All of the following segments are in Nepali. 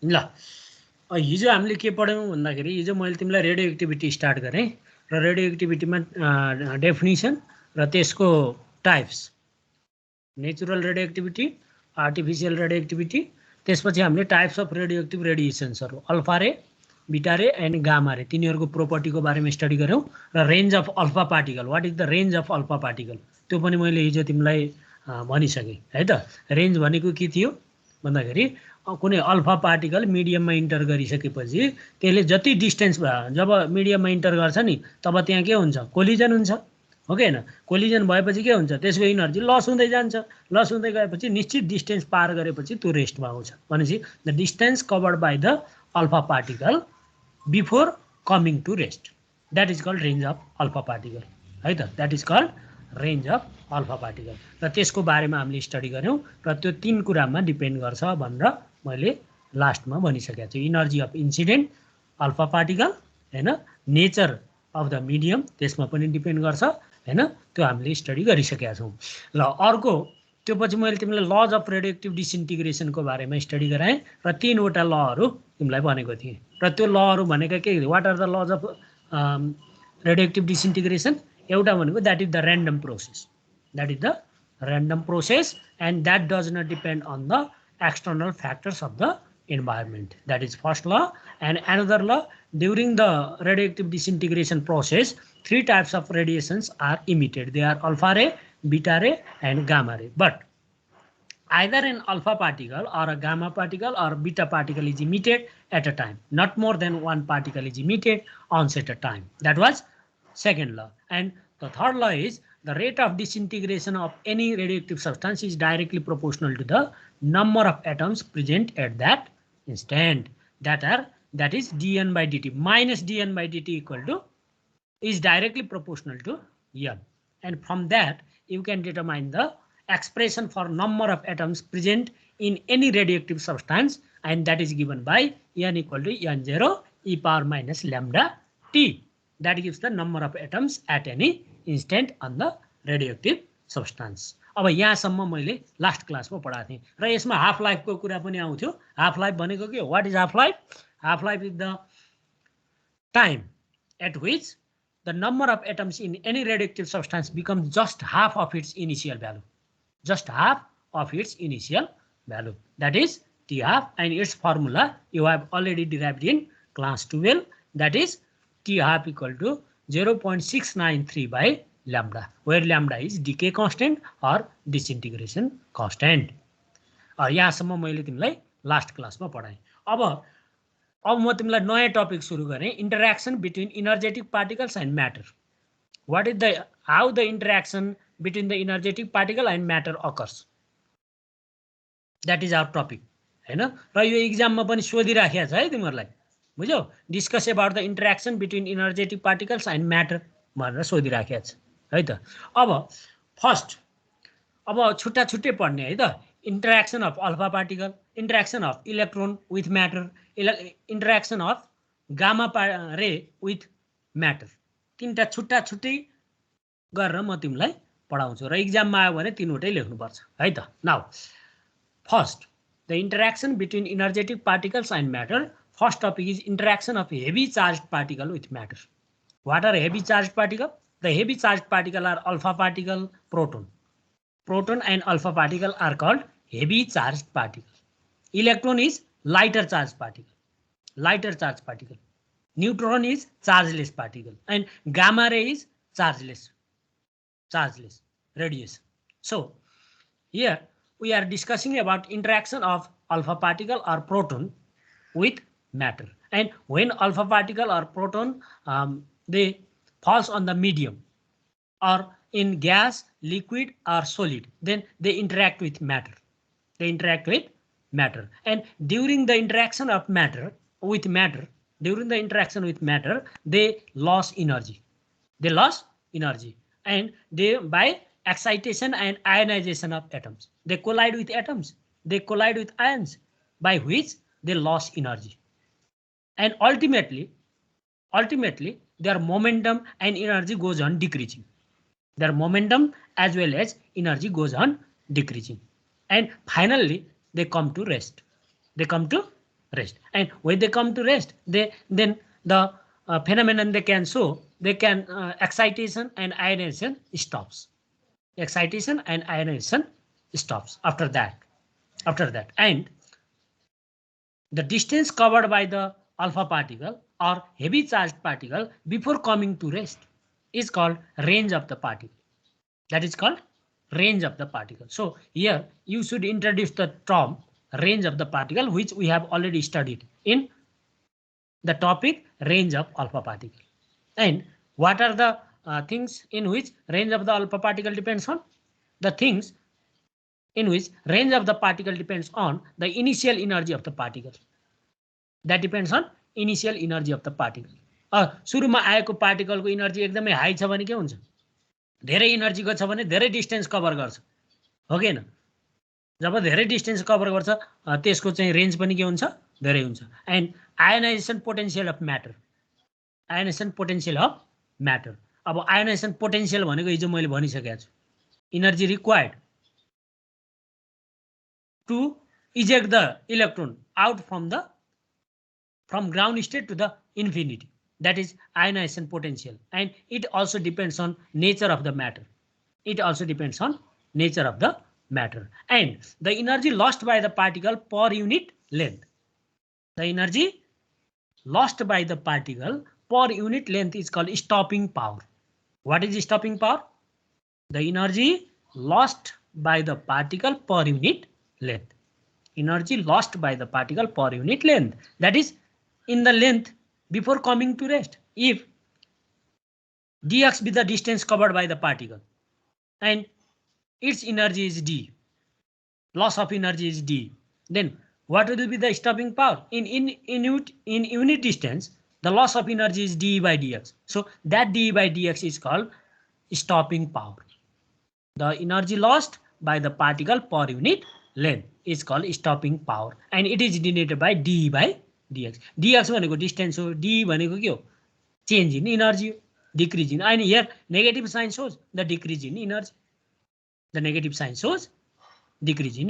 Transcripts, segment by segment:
ल हिजो हामीले के पढ्यौँ भन्दाखेरि हिजो मैले तिमीलाई रेडियो एक्टिभिटी स्टार्ट गरेँ र रेडियो एक्टिभिटीमा डेफिनिसन र त्यसको types natural radioactivity artificial radioactivity त्यसपछि हामीले टाइप्स अफ रेडियो एक्टिभ रेडिएसन्सहरू alpha ray beta ray and gamma ray तिनीहरूको प्रोपर्टीको बारेमा स्टडी गऱ्यौँ र range of alpha particle what is the range of alpha particle त्यो पनि मैले हिजो तिमीलाई भनिसकेँ है त। रेन्ज भनेको के थियो भन्दाखेरि कुनै अल्फा पार्टिकल मिडियममा इन्टर गरिसकेपछि त्यसले जति डिस्टेन्स जब मिडियममा इन्टर गर्छ नि तब त्यहाँ के हुन्छ कोलिजन हुन्छ हो कि होइन। कोलिजन भएपछि के हुन्छ त्यसको इनर्जी लस हुँदै जान्छ। लस हुँदै गएपछि निश्चित डिस्टेन्स पार गरेपछि त्यो रेस्टमा आउँछ। भनेपछि the distance covered by the alpha particle before coming to rest that is called range of alpha particle है त। That is called range of alpha particle र त्यसको बारेमा हामीले स्टडी गऱ्यौँ र त्यो 3 कुरामा डिपेन्ड गर्छ भनेर मैले लास्टमा भनिसकेको छु। Energy of incident alpha particle होइन, नेचर अफ द मिडियम त्यसमा पनि डिपेन्ड गर्छ होइन, त्यो हामीले स्टडी गरिसकेका छौँ। ल अर्को त्यो पछि मैले तिमीलाई लज अफ रेडियो एक्टिभ डिसइन्टिग्रेसनको बारेमा स्टडी गराएँ र 3वटा लहरू तिमीलाई भनेको थिएँ र त्यो लहरू भनेको के what are the laws of radio active disintegration. एउटा भनेको that is the random process, that is the random process and that does not depend on the external factors of the environment. That is first law. And another law, during the radioactive disintegration process 3 types of radiations are emitted. They are alpha ray, beta ray and gamma ray. But either an alpha particle or a gamma particle or beta particle is emitted at a time. Not more than one particle is emitted once at a time. That was second law. And the third law is the rate of disintegration of any radioactive substance is directly proportional to the number of atoms present at that instant. That is dN by dt minus dN by dt equal to is directly proportional to n. And from that you can determine the expression for number of atoms present in any radioactive substance, and that is given by n equal to n0 e power minus lambda t. That gives the number of atoms at any instant on the radioactive substance. अब यहाँसम्म मैले लास्ट क्लासमा पढाएको थिएँ र यसमा हाफ लाइफको कुरा पनि आउँथ्यो। हाफ लाइफ भनेको के हो? What is half life? Half life is the time at which the number of atoms in any radioactive substance becomes just half of its initial value, just half of its initial value, that is T half and its formula you have already derived in class 12, that is T half equal to 0.693 by lambda, where lambda is decay constant or disintegration constant. यहाँसम्म मैले तिमीलाई लास्ट क्लासमा पढाएँ। अब म तिमीलाई नयाँ टपिक सुरु गरेँ, interaction between energetic particles and matter. What is the how the interaction between the energetic particle and matter occurs, that is our topic होइन। र यो इक्जाममा पनि सोधिराखेको छ है तिमीहरूलाई, बुझ्यौ? Discuss about the interaction between energetic particles and matter भनेर सोधिराखेको छ है त। अब फर्स्ट अब छुट्टा छुट्टै पढ्ने है त। Interaction of alpha particle, interaction of electron with matter, interaction of gamma ray with matter, 3टा छुट्टा छुट्टै गरेर म तिमीलाई पढाउँछु र इक्जाममा आयो भने 3वटै लेख्नुपर्छ है त। Now first the interaction between energetic particles and matter. First topic is interaction of heavy charged particle with matter. What are heavy charged particle? The heavy charged particle are alpha particle, proton. Proton and alpha particle are called heavy charged particle. Electron is lighter charged particle. Lighter charged particle. Neutron is chargeless particle, and gamma ray is chargeless. Chargeless radiation. So here we are discussing about interaction of alpha particle or proton with matter. And when alpha particle or proton they falls on the medium or in gas, liquid or solid, then they interact with matter. They interact with matter, and during the interaction of matter with matter, during the interaction with matter, they lose energy. They lose energy, and they by excitation and ionization of atoms, they collide with atoms. They collide with ions, by which they lose energy. And ultimately their momentum and energy goes on decreasing. Their momentum as well as energy goes on decreasing. And finally they come to rest. They come to rest. And when they come to rest, then the phenomenon they can show, they can excitation and ionization stops. Excitation and ionization stops after that. And the distance covered by the alpha particle or heavy charged particle before coming to rest is called range of the particle. That is called range of the particle. So here you should introduce the term range of the particle, which we have already studied in the topic range of alpha particle. And what are the things in which range of the alpha particle depends on? The things in which range of the particle depends on the initial energy of the particle. That depends on initial energy of the particle. सुरुमा आएको पार्टिकलको इनर्जी एकदमै हाई छ भने के हुन्छ? धेरै इनर्जीको छ भने धेरै डिस्टेन्स कभर गर्छ, हो कि हैन? जब धेरै डिस्टेन्स कभर गर्छ त्यसको चाहिँ रेन्ज पनि के हुन्छ? धेरै हुन्छ. And ionization potential of matter. Ionization potential of matter. अब आयोनाइजेसन पोटेन्शियल भनेको हिजो मैले भनिसकेको छु. Energy required to eject the electron out from ground state to the infinity. That is ionization potential, and it also depends on nature of the matter. It also depends on nature of the matter. And the energy lost by the particle per unit length. The energy lost by the particle per unit length is called stopping power. What is stopping power? The energy lost by the particle per unit length. Energy lost by the particle per unit length. That is in the length before coming to rest. If dx be the distance covered by the particle and its energy is d, loss of energy is d, then what will be the stopping power? In unit distance, the loss of energy is d by dx. So that d by dx is called stopping power. The energy lost by the particle per unit length is called stopping power, and it is denoted by d by dx. dx भनेको डिस्टेन्स हो, d भनेको के हो? चेन्ज इन एनर्जी हो, decrease in. And here negative sign shows the decrease in energy. The negative sign shows decrease in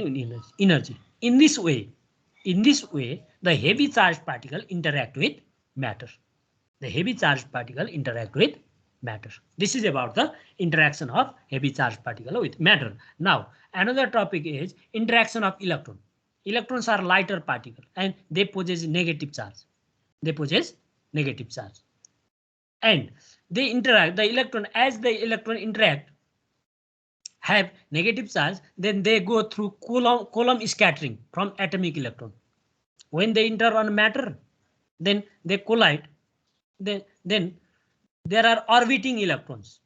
energy. In this way, the heavy charged particle interact with matter. The heavy charged particle interact with matter. This is about the interaction of heavy charged particle with matter. Now another topic is interaction of electron. Electrons are lighter particles and they possess negative charge. They possess negative charge. And they interact, the electron, as the electron interact, have negative charge, then they go through Coulomb scattering from atomic electron. When they enter on matter, then they collide. Then there are orbiting electrons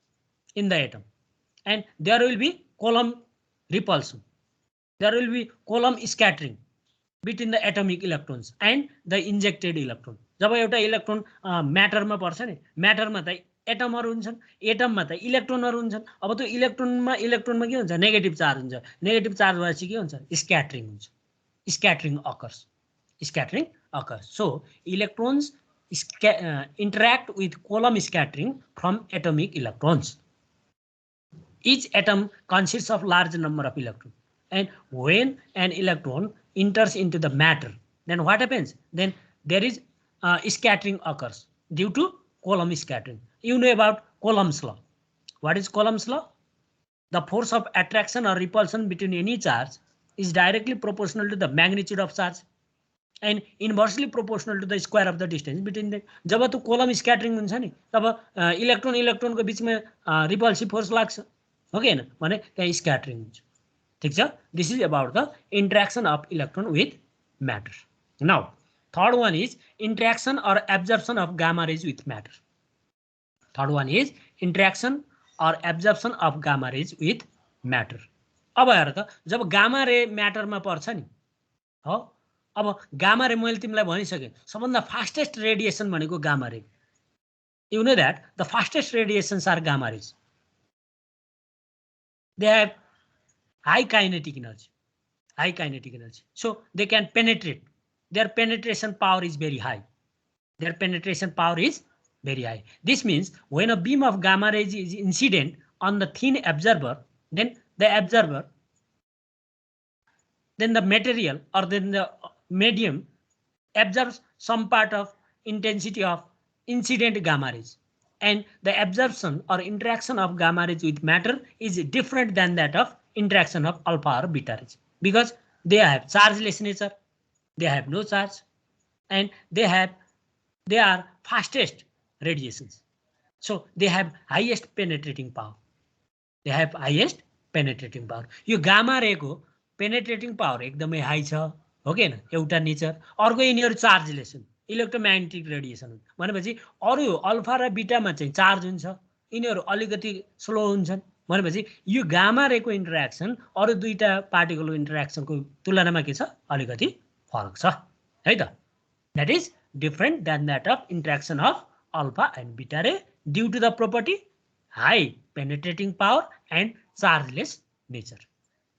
in the atom, and there will be Coulomb repulsion. There will be Coulomb scattering between the atomic electrons and the injected electron. जब एउटा इलेक्ट्रोन म्याटरमा पर्छ नि, म्याटरमा त एटमहरु हुन्छन्, एटममा त इलेक्ट्रोनहरु हुन्छन्. अब त्यो इलेक्ट्रोनमा के हुन्छ? नेगेटिभ चार्ज हुन्छ. नेगेटिभ चार्ज भएपछि के हुन्छ? स्क्याटरिङ हुन्छ. स्क्याटरिङ occurs. So electrons interact with Coulomb scattering from atomic electrons. Each atom consists of large number of electrons. And when an electron enters into the matter, then what happens? Then there is scattering occurs due to Coulomb scattering. You know about Coulomb's law. What is Coulomb's law? The force of attraction or repulsion between any charge is directly proportional to the magnitude of charge and inversely proportional to the square of the distance between them. जब तो Coulomb scattering हुन्छ नि, तब इलेक्ट्रोन को बीचमा रिपल्सिभ फोर्स लाग्छ, हो कि हैन? भने त्यहाँ स्क्याटरिङ हुन्छ. ठीक छ? This is about the interaction of electron with matter. Now third one is interaction or absorption of gamma rays with matter. Third one is interaction or absorption of gamma rays with matter. अब हेर त, जब गामा रे म्याटरमा पर्छ नि, हो, अब गामा रे मैले तिमीलाई भनिसके, सबभन्दा फास्टेस्ट रेडिएसन भनेको gamma ray. You know that the fastest radiations are gamma rays. They have high kinetic energy. So they can penetrate. Their penetration power is very high. This means when a beam of gamma rays is incident on the thin observer, then the material or then the medium absorbs some part of intensity of incident gamma rays, and the absorption or interaction of gamma rays with matter is different than that of interaction of alpha or beta rays, because they have chargeless nature, they have no charge, and they are fastest radiations. So they have highest penetrating power. They have highest penetrating power. यो गामा रेको पेनेट्रेटिङ पावर एकदमै हाई छ, हो कि हैन? एउटा नेचर, अर्को यिनीहरू चार्जलेस हुन्, इलेक्ट्रोम्याग्नेटिक रेडिएसन हुन्। भनेपछि अरु अल्फा र बीटामा चाहिँ चार्ज हुन्छ, यिनीहरू अलिकति स्लो हुन्छन्। भनेपछि यो गामा रेको इन्टरेक्सन अरु दुईटा पार्टिकलको इन्टरेक्सनको तुलनामा के छ? अलिकति फरक छ, है त? That is different than that of interaction of alpha and beta ray due to the property high penetrating power and chargeless nature.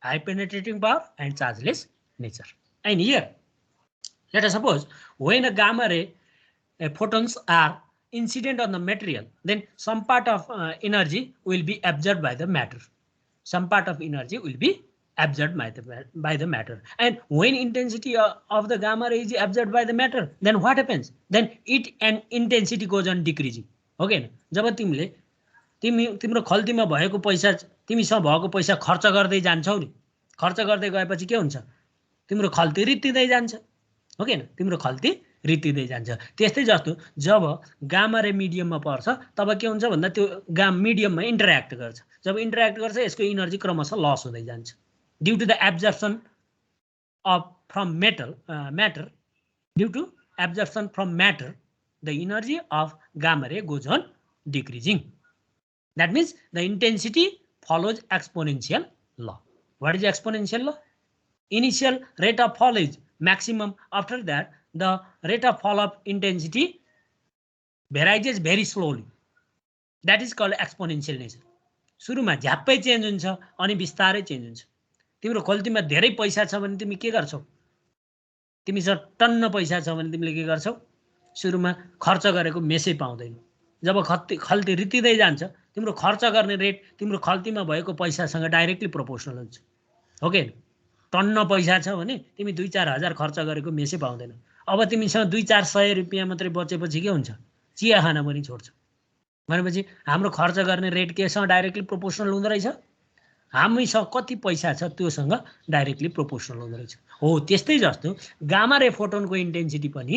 High penetrating power and chargeless nature. And here, let us suppose when a gamma ray photons are incident on the material, then some part of energy will be absorbed by the matter. Some part of energy will be absorbed by the matter. And when intensity of the gamma ray is absorbed by the matter, then what happens? Then it and intensity goes on decreasing. Okay? जब तिम्रो खल्तीमा भएको पैसा, तिमीसँग भएको पैसा खर्च गर्दै जान्छौ नि, खर्च गर्दै गएपछि के हुन्छ? तिम्रो खल्ती रित्तिदै जान्छ, हो के? तिम्रो खल्ती रित्तिदै जान्छ। त्यस्तै जस्तो जब गामा रे मिडियममा पर्छ तब के हुन्छ भन्दा त्यो मिडियममा इन्टरेक्ट गर्छ। जब इन्टरेक्ट गर्छ यसको एनर्जी क्रमशः लस हुँदै जान्छ। Due to the absorption from matter, due to absorption from matter, the energy of gamma ray goes on decreasing. That means the intensity follows exponential law. What is exponential law? Initial rate of fall is maximum. After that, the rate of fall of intensity varies very slowly. That is called exponential nature. सुरुमा झ्याप्पै चेन्ज हुन्छ अनि बिस्तारै चेन्ज हुन्छ। तिम्रो खल्तीमा धेरै पैसा छ भने तिमी के गर्छौ? तिमीसँग टन्न पैसा छ भने तिमीले के गर्छौ? सुरुमा खर्च गरेको मेसै पाउँदैन। जब खल्ती रित्तिदै जान्छ तिम्रो खर्च गर्ने रेट तिम्रो खल्तीमा भएको पैसासँग डाइरेक्टली प्रोपोर्सनल हुन्छ, हो के? टन्न पैसा छ भने तिमी 2-4 हजार खर्च गरेको मेसै पाउँदैन। अब तिमीसँग 200-400 रुपैयाँ मात्रै बचेपछि के हुन्छ? चिया खान पनि छोड्छौ। भनेपछि हाम्रो खर्च गर्ने रेट केसँग डाइरेक्टली प्रोपोर्सनल हुँदो रहेछ? हामीसँग कति पैसा छ त्योसँग डाइरेक्टली प्रोपोर्सनल हुँदो रहेछ। हो त्यस्तै जस्तो गामा रे फोटोनको इन्टेन्सिटी पनि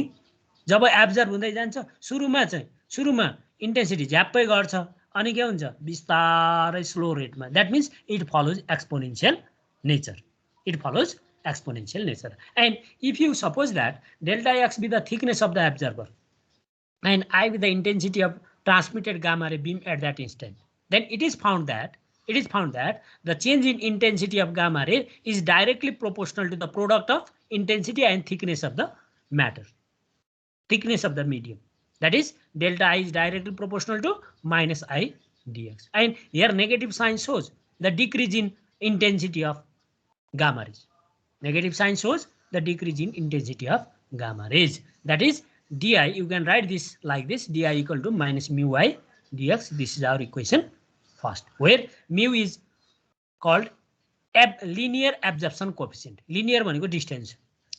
जब एब्जर्भ हुँदै जान्छ सुरुमा इन्टेन्सिटी झ्याप्पै गर्छ अनि के हुन्छ? बिस्तारै स्लो रेटमा। That means it follows exponential nature. It follows exponential nature. And if you suppose that delta x be the thickness of the observer and I be the intensity of transmitted gamma ray beam at that instant, then it is found that the change in intensity of gamma ray is directly proportional to the product of intensity and thickness of the matter, thickness of the medium. That is delta I is directly proportional to minus I dx. And here negative sign shows the decrease in intensity of gamma rays. Negative sign shows the decrease in intensity of gamma rays. That is di, you can write this like this, di equal to minus mu I dx. This is our equation first, where mu is called linear absorption coefficient. Linear भनेको distance,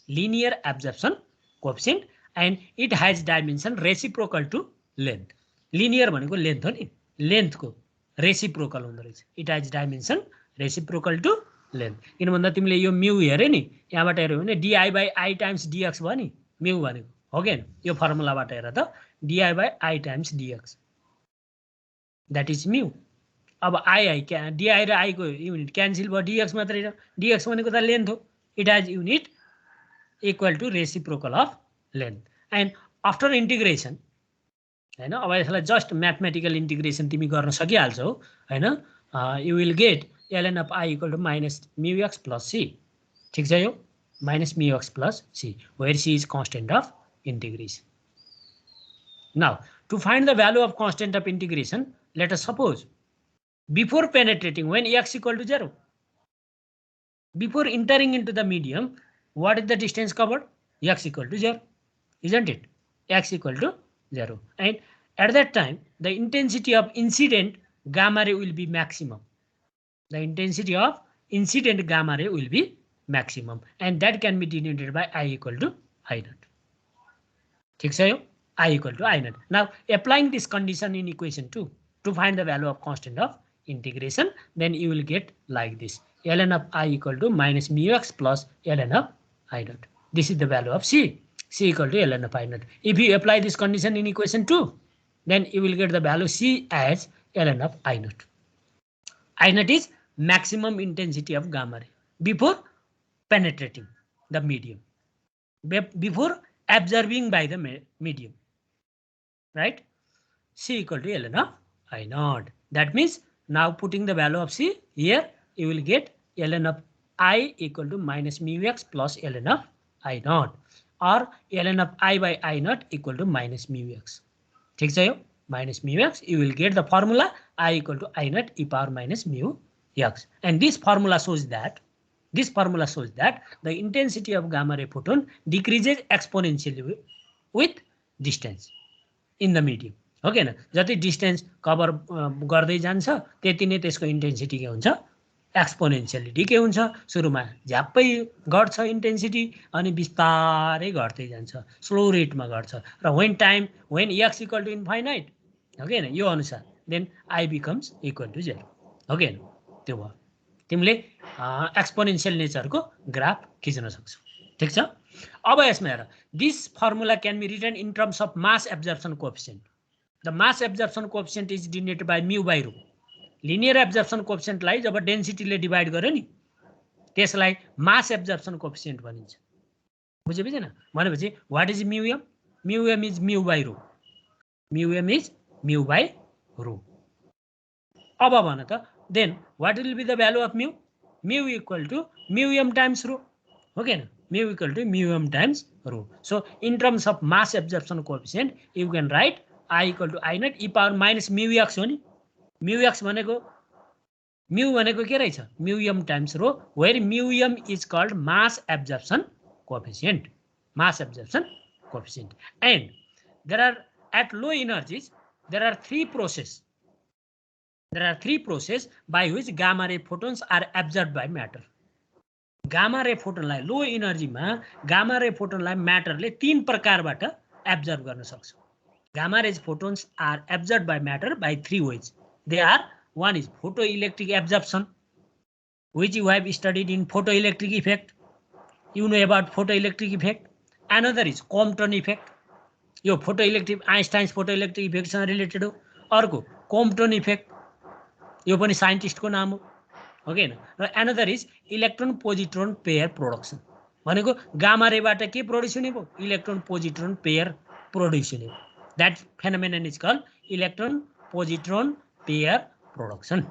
linear absorption coefficient, and it has dimension reciprocal to length. Linear भनेको length हो नि, length को reciprocal हुँदो रहेछ. It has dimension reciprocal to length. किन भन्दा तिमीले यो म्यू हेरे नि, यहाँबाट हेर्यो भने di by I times dx भयो नि, म्यू भनेको, हो के? यो फर्मुलाबाट हेर त, di by I times dx, that is mu. अब di र I को युनिट क्यान्सल भयो, dx मात्रै र dx भनेको त लेन्थ हो. It has unit equal to reciprocal of length. And after integration, हैन, अब यसलाई जस्ट म्याथमेटिकल इन्टिग्रेसन तिमी गर्न सकिहाल्छौ, हैन? You will get ln of I equal to minus mu x plus c. ठीक छ यो? Minus mu x plus c, where c is constant of integration. Now, to find the value of constant of integration, let us suppose before penetrating, when x equal to 0, before entering into the medium, what is the distance covered? X equal to 0, isn't it? X equal to 0. And at that time, the intensity of incident gamma ray will be maximum. The intensity of incident gamma ray will be maximum, and that can be denoted by I equal to I naught. ठिक छ यो I equal to I naught. Now applying this condition in equation 2 to find the value of constant of integration, then you will get like this. Ln of I equal to minus mu x plus ln of I naught. This is the value of C. C equal to ln of I naught. If you apply this condition in equation 2, then you will get the value C as ln of I naught. I naught is maximum intensity of gamma ray before penetrating the medium, before absorbing by the medium, right? C equal to ln of I naught. That means now putting the value of C here, you will get ln of I equal to minus mu x plus ln of I naught, or ln of I by I naught equal to minus mu x. ठीक छ यो minus mu x, you will get the formula I equal to I naught e power minus mu x. And this formula shows that the intensity of gamma ray photon decreases exponentially with distance in the medium. Okay न, जति डिस्टेन्स कभर गर्दै जान्छ त्यति नै त्यसको इन्टेन्सिटी के हुन्छ, एक्सपोनेन्शियलिटी के हुन्छ, सुरुमा झ्याप्पै घट्छ इन्टेन्सिटी अनि बिस्तारै घट्दै जान्छ, स्लो रेटमा घट्छ र when x equal to infinite, okay न, यो अनुसार then I becomes equal to 0. Okay न, त्यो भयो, तिमीले एक्सपोनेन्शियल नेचरको ग्राफ खिच्न सक्छौ. ठीक छ, अब यसमा हेर, this formula can be written in terms of mass absorption coefficient. The mass absorption coefficient is denoted by mu by rho. Linear absorption coefficient लाई जब डेन्सिटी ले डिवाइड गर्यो नि त्यसलाई मास एब्जर्प्सन कोएफिसिएन्ट भनिन्छ. बुझेन? भनेपछि what is mu m? Mu m is mu by rho. Mu m is mu by rho. अब भन त, then what will be the value of mu? Mu equal to mu m times rho. Okay न, mu equal to mu m times rho. So in terms of mass absorption coefficient, you can write I equal to I naught e power minus mu x हो नि. Mu x भनेको के रहेछ, mu m times rho, where mu m is called mass absorption coefficient. And there are, at low energies, there are three processes by which gamma ray photons are absorbed by matter. Gamma ray photon लाई लो एनर्जी मा gamma ray photon लाई matter ले तीन प्रकारबाट absorb गर्न सक्छ. Gamma rays photons are absorbed by matter by three ways. They are, one is photoelectric absorption, which you have studied in photoelectric effect. You know about photoelectric effect. Another is Compton effect. यो photoelectric, Einstein's photoelectric effect सँग रिलेटेड हो. अर्को Compton effect, यो पनि साइन्टिस्ट को नाम हो. ओके न, र another is electron positron pair production. भनेको गामा रेबाट के प्रोड्युस हुने भयो, इलेक्ट्रोन पोजिट्रोन पेयर प्रोड्युस हुने भयो. That phenomenon is called electron positron pair production.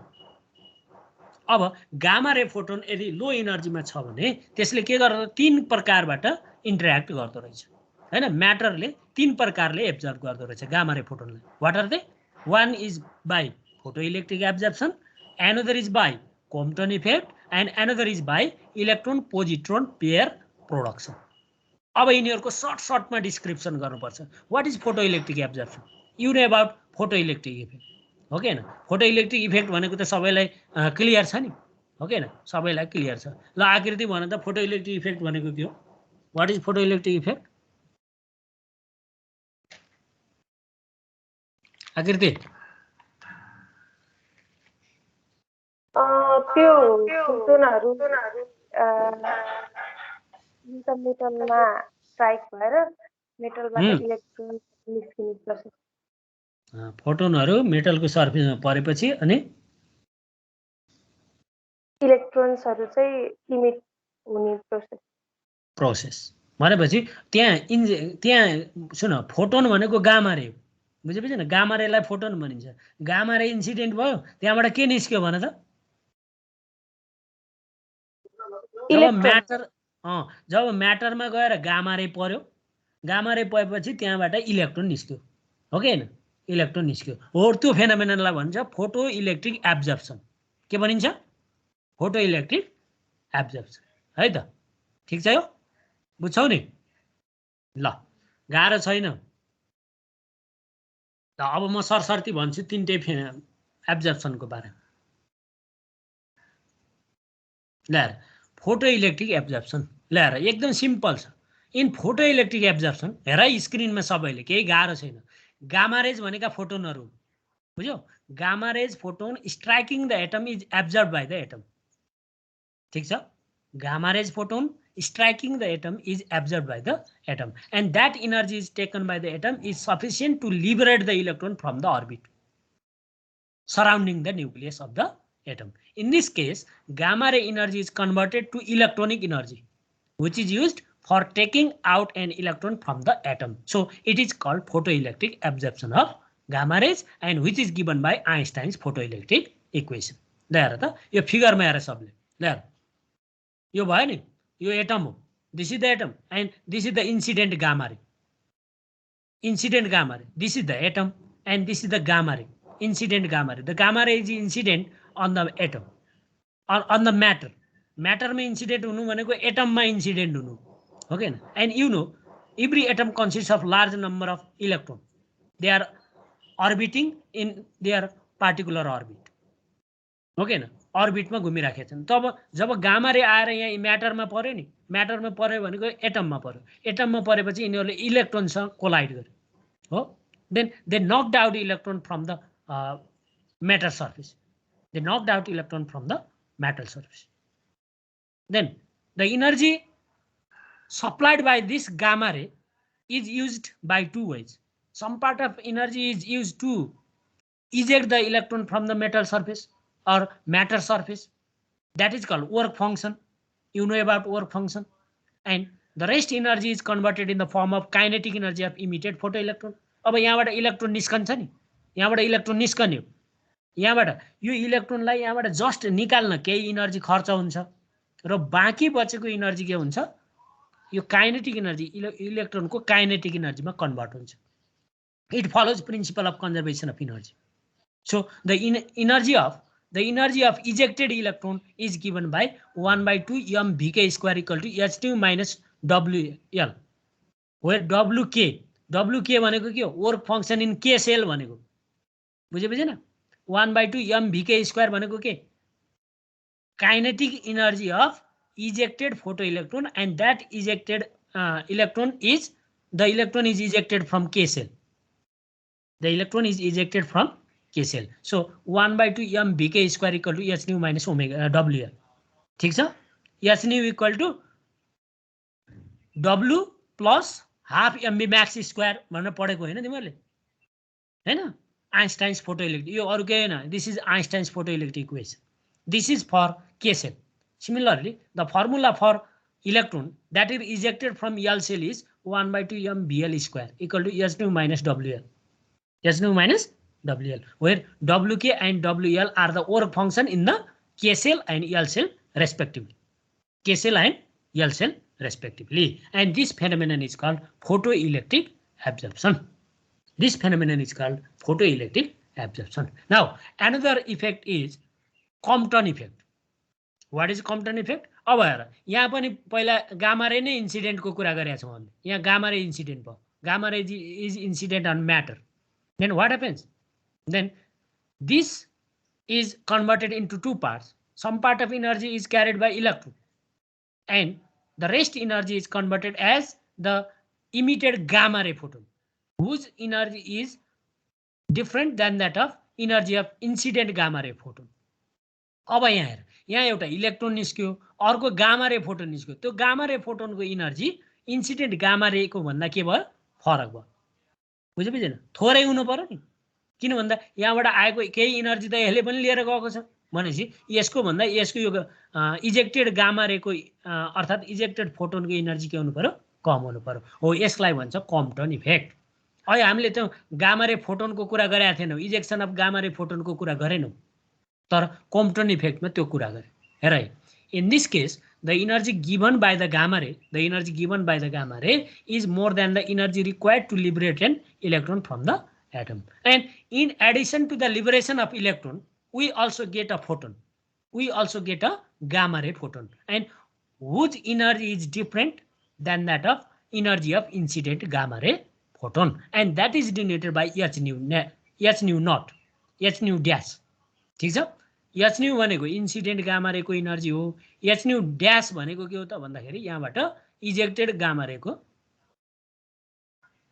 अब गामा रे फोटोन यदि लो एनर्जीमा छ भने त्यसले के गर्छ, तीन प्रकारबाट इन्टरेक्ट गर्दो रहेछ हैन. म्याटरले तीन प्रकारले एब्जर्ब गर्दो रहेछ गामा रे फोटोनलाई. What are they? one is by photoelectric absorption, another is by Compton effect, and another is by electron positron pair production. अब यिनीहरुको सर्टमा डिस्क्रिप्सन गर्नुपर्छ. What is photoelectric absorption? You know about photoelectric effect. Okay न, फोटोइलेक्ट्रिक इफेक्ट भनेको त सबैलाई क्लियर छ नि. ओके न, सबैलाई क्लियर छ. ल आकृति भन त, फोटोइलेक्ट्रिक इफेक्ट भनेको के हो? What is photoelectric effect? आकृति त्यो फोटोनहरु मेटलमा स्ट्राइक भएर मेटलबाट इलेक्ट्रोन निस्किने प्रोसेस. फोटोनहरु मेटलको सर्फेसमा परेपछि अनि इलेक्ट्रोन्सहरु चाहिँ इमिट हुने प्रोसेस भनेपछि त्यहाँ सुन, फोटोन भनेको गामा रे हो. बुझेपछि न, गामा रेलाई फोटोन भनिन्छ. गामा रे इन्सिडेन्ट भयो, त्यहाँबाट के निस्क्यो भन त? जब म्याटरमा गएर गामा रे पर्यो, गामा रे परेपछि त्यहाँबाट इलेक्ट्रोन निस्क्यो. ओके न, इलेक्ट्रोन निस्क्यो हो. त्यो फेनोमेननलाई भन्छ फोटो इलेक्ट्रिक एब्जर्प्सन. के भनिन्छ? फोटो इलेक्ट्रिक एब्जर्प्सन है त. ठीक छ यो, बुझ्छौ नि? ल, गाह्रो छैन. ल अब म सरसर्ती भन्छु तीनटै एब्जर्प्सनको बारेमा. ल फोटो इलेक्ट्रिक एब्जर्प्सन, ल एकदम सिम्पल छ. इन फोटो इलेक्ट्रिक एब्जर्प्सन हेर स्क्रिनमा सबैले केही गाह्रो छैन गामा रेज भनेका फोटोनहरु बुझ्यौ gamma rays photon striking the atom is absorbed by the atom ठीक छ gamma rays photon striking the atom is absorbed by the atom and that energy is taken by the atom is sufficient to liberate the electron from the orbit surrounding the nucleus of the atom. In this case, gamma ray energy is converted to electronic energy which is used for taking out an electron from the atom. So it is called photoelectric absorption of gamma rays and which is given by Einstein's photoelectric equation. There त यो फिगरमा हेर सबले there यो भयो नि यो एटम हो this is the atom and this is the incident gamma ray incident gamma ray this is the atom and this is the gamma ray incident gamma ray the gamma ray is incident on the atom or on the matter matter मा incident हुनु भनेको atom मा incident हुनु okay na and you know every atom consists of large number of electrons they are orbiting in their particular orbit okay na orbit मा घुमिराखेका छन् तब जब गामा रे आएर यहाँ म्याटरमा पर्यो नि म्याटरमा पर्यो भनेको एटममा पर्यो एटममा परेपछि यिनीहरुले इलेक्ट्रोनसँग कोलाइड गर्यो हो then they knocked out electron from the matter surface they knocked out electron from the metal surface then the energy supplied by this gamma ray is used by two ways some part of energy is used to eject the electron from the metal surface or matter surface that is called work function you know about work function and the rest energy is converted in the form of kinetic energy of emitted photoelectron अब यहाँबाट इलेक्ट्रोन निस्कन्छ नि यहाँबाट इलेक्ट्रोन निस्कन्यो यहाँबाट यो इलेक्ट्रोनलाई यहाँबाट जस्ट निकाल्न केही एनर्जी खर्च हुन्छ र बाँकी बचेको एनर्जी के हुन्छ यो काइनेटिक एनर्जी इलेक्ट्रोनको काइनेटिक एनर्जीमा कन्भर्ट हुन्छ it follows principal of conservation of energy so the energy of ejected electron is given by 1/2 mvk square equal to h2 minus wl where wk भनेको के हो work function in k cell भनेको बुझेन 1/2 mvk square भनेको के kinetic energy of ejected photoelectron and that ejected electron is ejected from k cell the electron is ejected from k cell so 1/2 mvk square equal to h nu minus omega wl ठीक छ h nu equal to w plus half mv max square भनेर पढेको हैन तिमीहरुले हैन आइन्स्टाइन्स फोटोइलेक्ट्रिक यो अरु के हैन this is Einstein's photoelectric equation this is for k cell similarly the formula for electron that is ejected from L cell is 1/2 mvl square equal to h nu minus wl h nu minus wl where wk and wl are the work function in the k cell and L cell respectively k cell and L cell respectively and this phenomenon is called photoelectric absorption this phenomenon is called photoelectric absorption now another effect is Compton effect what is Compton effect अब हेर यहाँ पनि पहिला गामा रे नै इन्सिडेन्ट को कुरा गरेका छौं हामीले यहाँ गामा रे इन्सिडेन्ट भयो gamma ray is incident on matter then what happens then this is converted into two parts some part of energy is carried by electron and the rest energy is converted as the emitted gamma ray photon whose energy is different than that of energy of incident gamma ray photon अब यहाँ हेर यहाँ एउटा इलेक्ट्रोन निस्क्यो अर्को गामा रे फोटोन निस्क्यो त्यो gamma ray फोटोनको energy incident gamma ray को भन्दा के भयो फरक भयो बुझेन थोरै हुनु पर्यो नि किन भन्दा यहाँबाट आएको केही एनर्जी त यसले पनि लिएर गएको छ भनेपछि यसको भन्दा यसको यो इजेक्टेड गामा रे को अर्थात इजेक्टेड फोटोनको एनर्जी के हुनु पर्यो कम हुनु पर्यो हो यसलाई भन्छ कम्पटन इफेक्ट अहिले हामीले त्यो गामा रे फोटोनको कुरा गरेका थिएनौं इजेक्सन अफ गामा रे फोटोनको कुरा गरेनौं तर कम्पटन इफेक्टमा त्यो कुरा गरे हेर in this case the energy given by the gamma ray is more than the energy required to liberate an electron from the atom and in addition to the liberation of electron we also get a photon we also get a gamma ray photon and whose energy is different than that of energy of incident gamma ray photon and that is denoted by h nu naught h nu dash ठीक छ h nu भनेको इन्सिडेन्ट गामा रे को एनर्जी हो h nu dash भनेको के हो त भन्दाखेरि यहाँबाट इजेक्टेड गामा रेको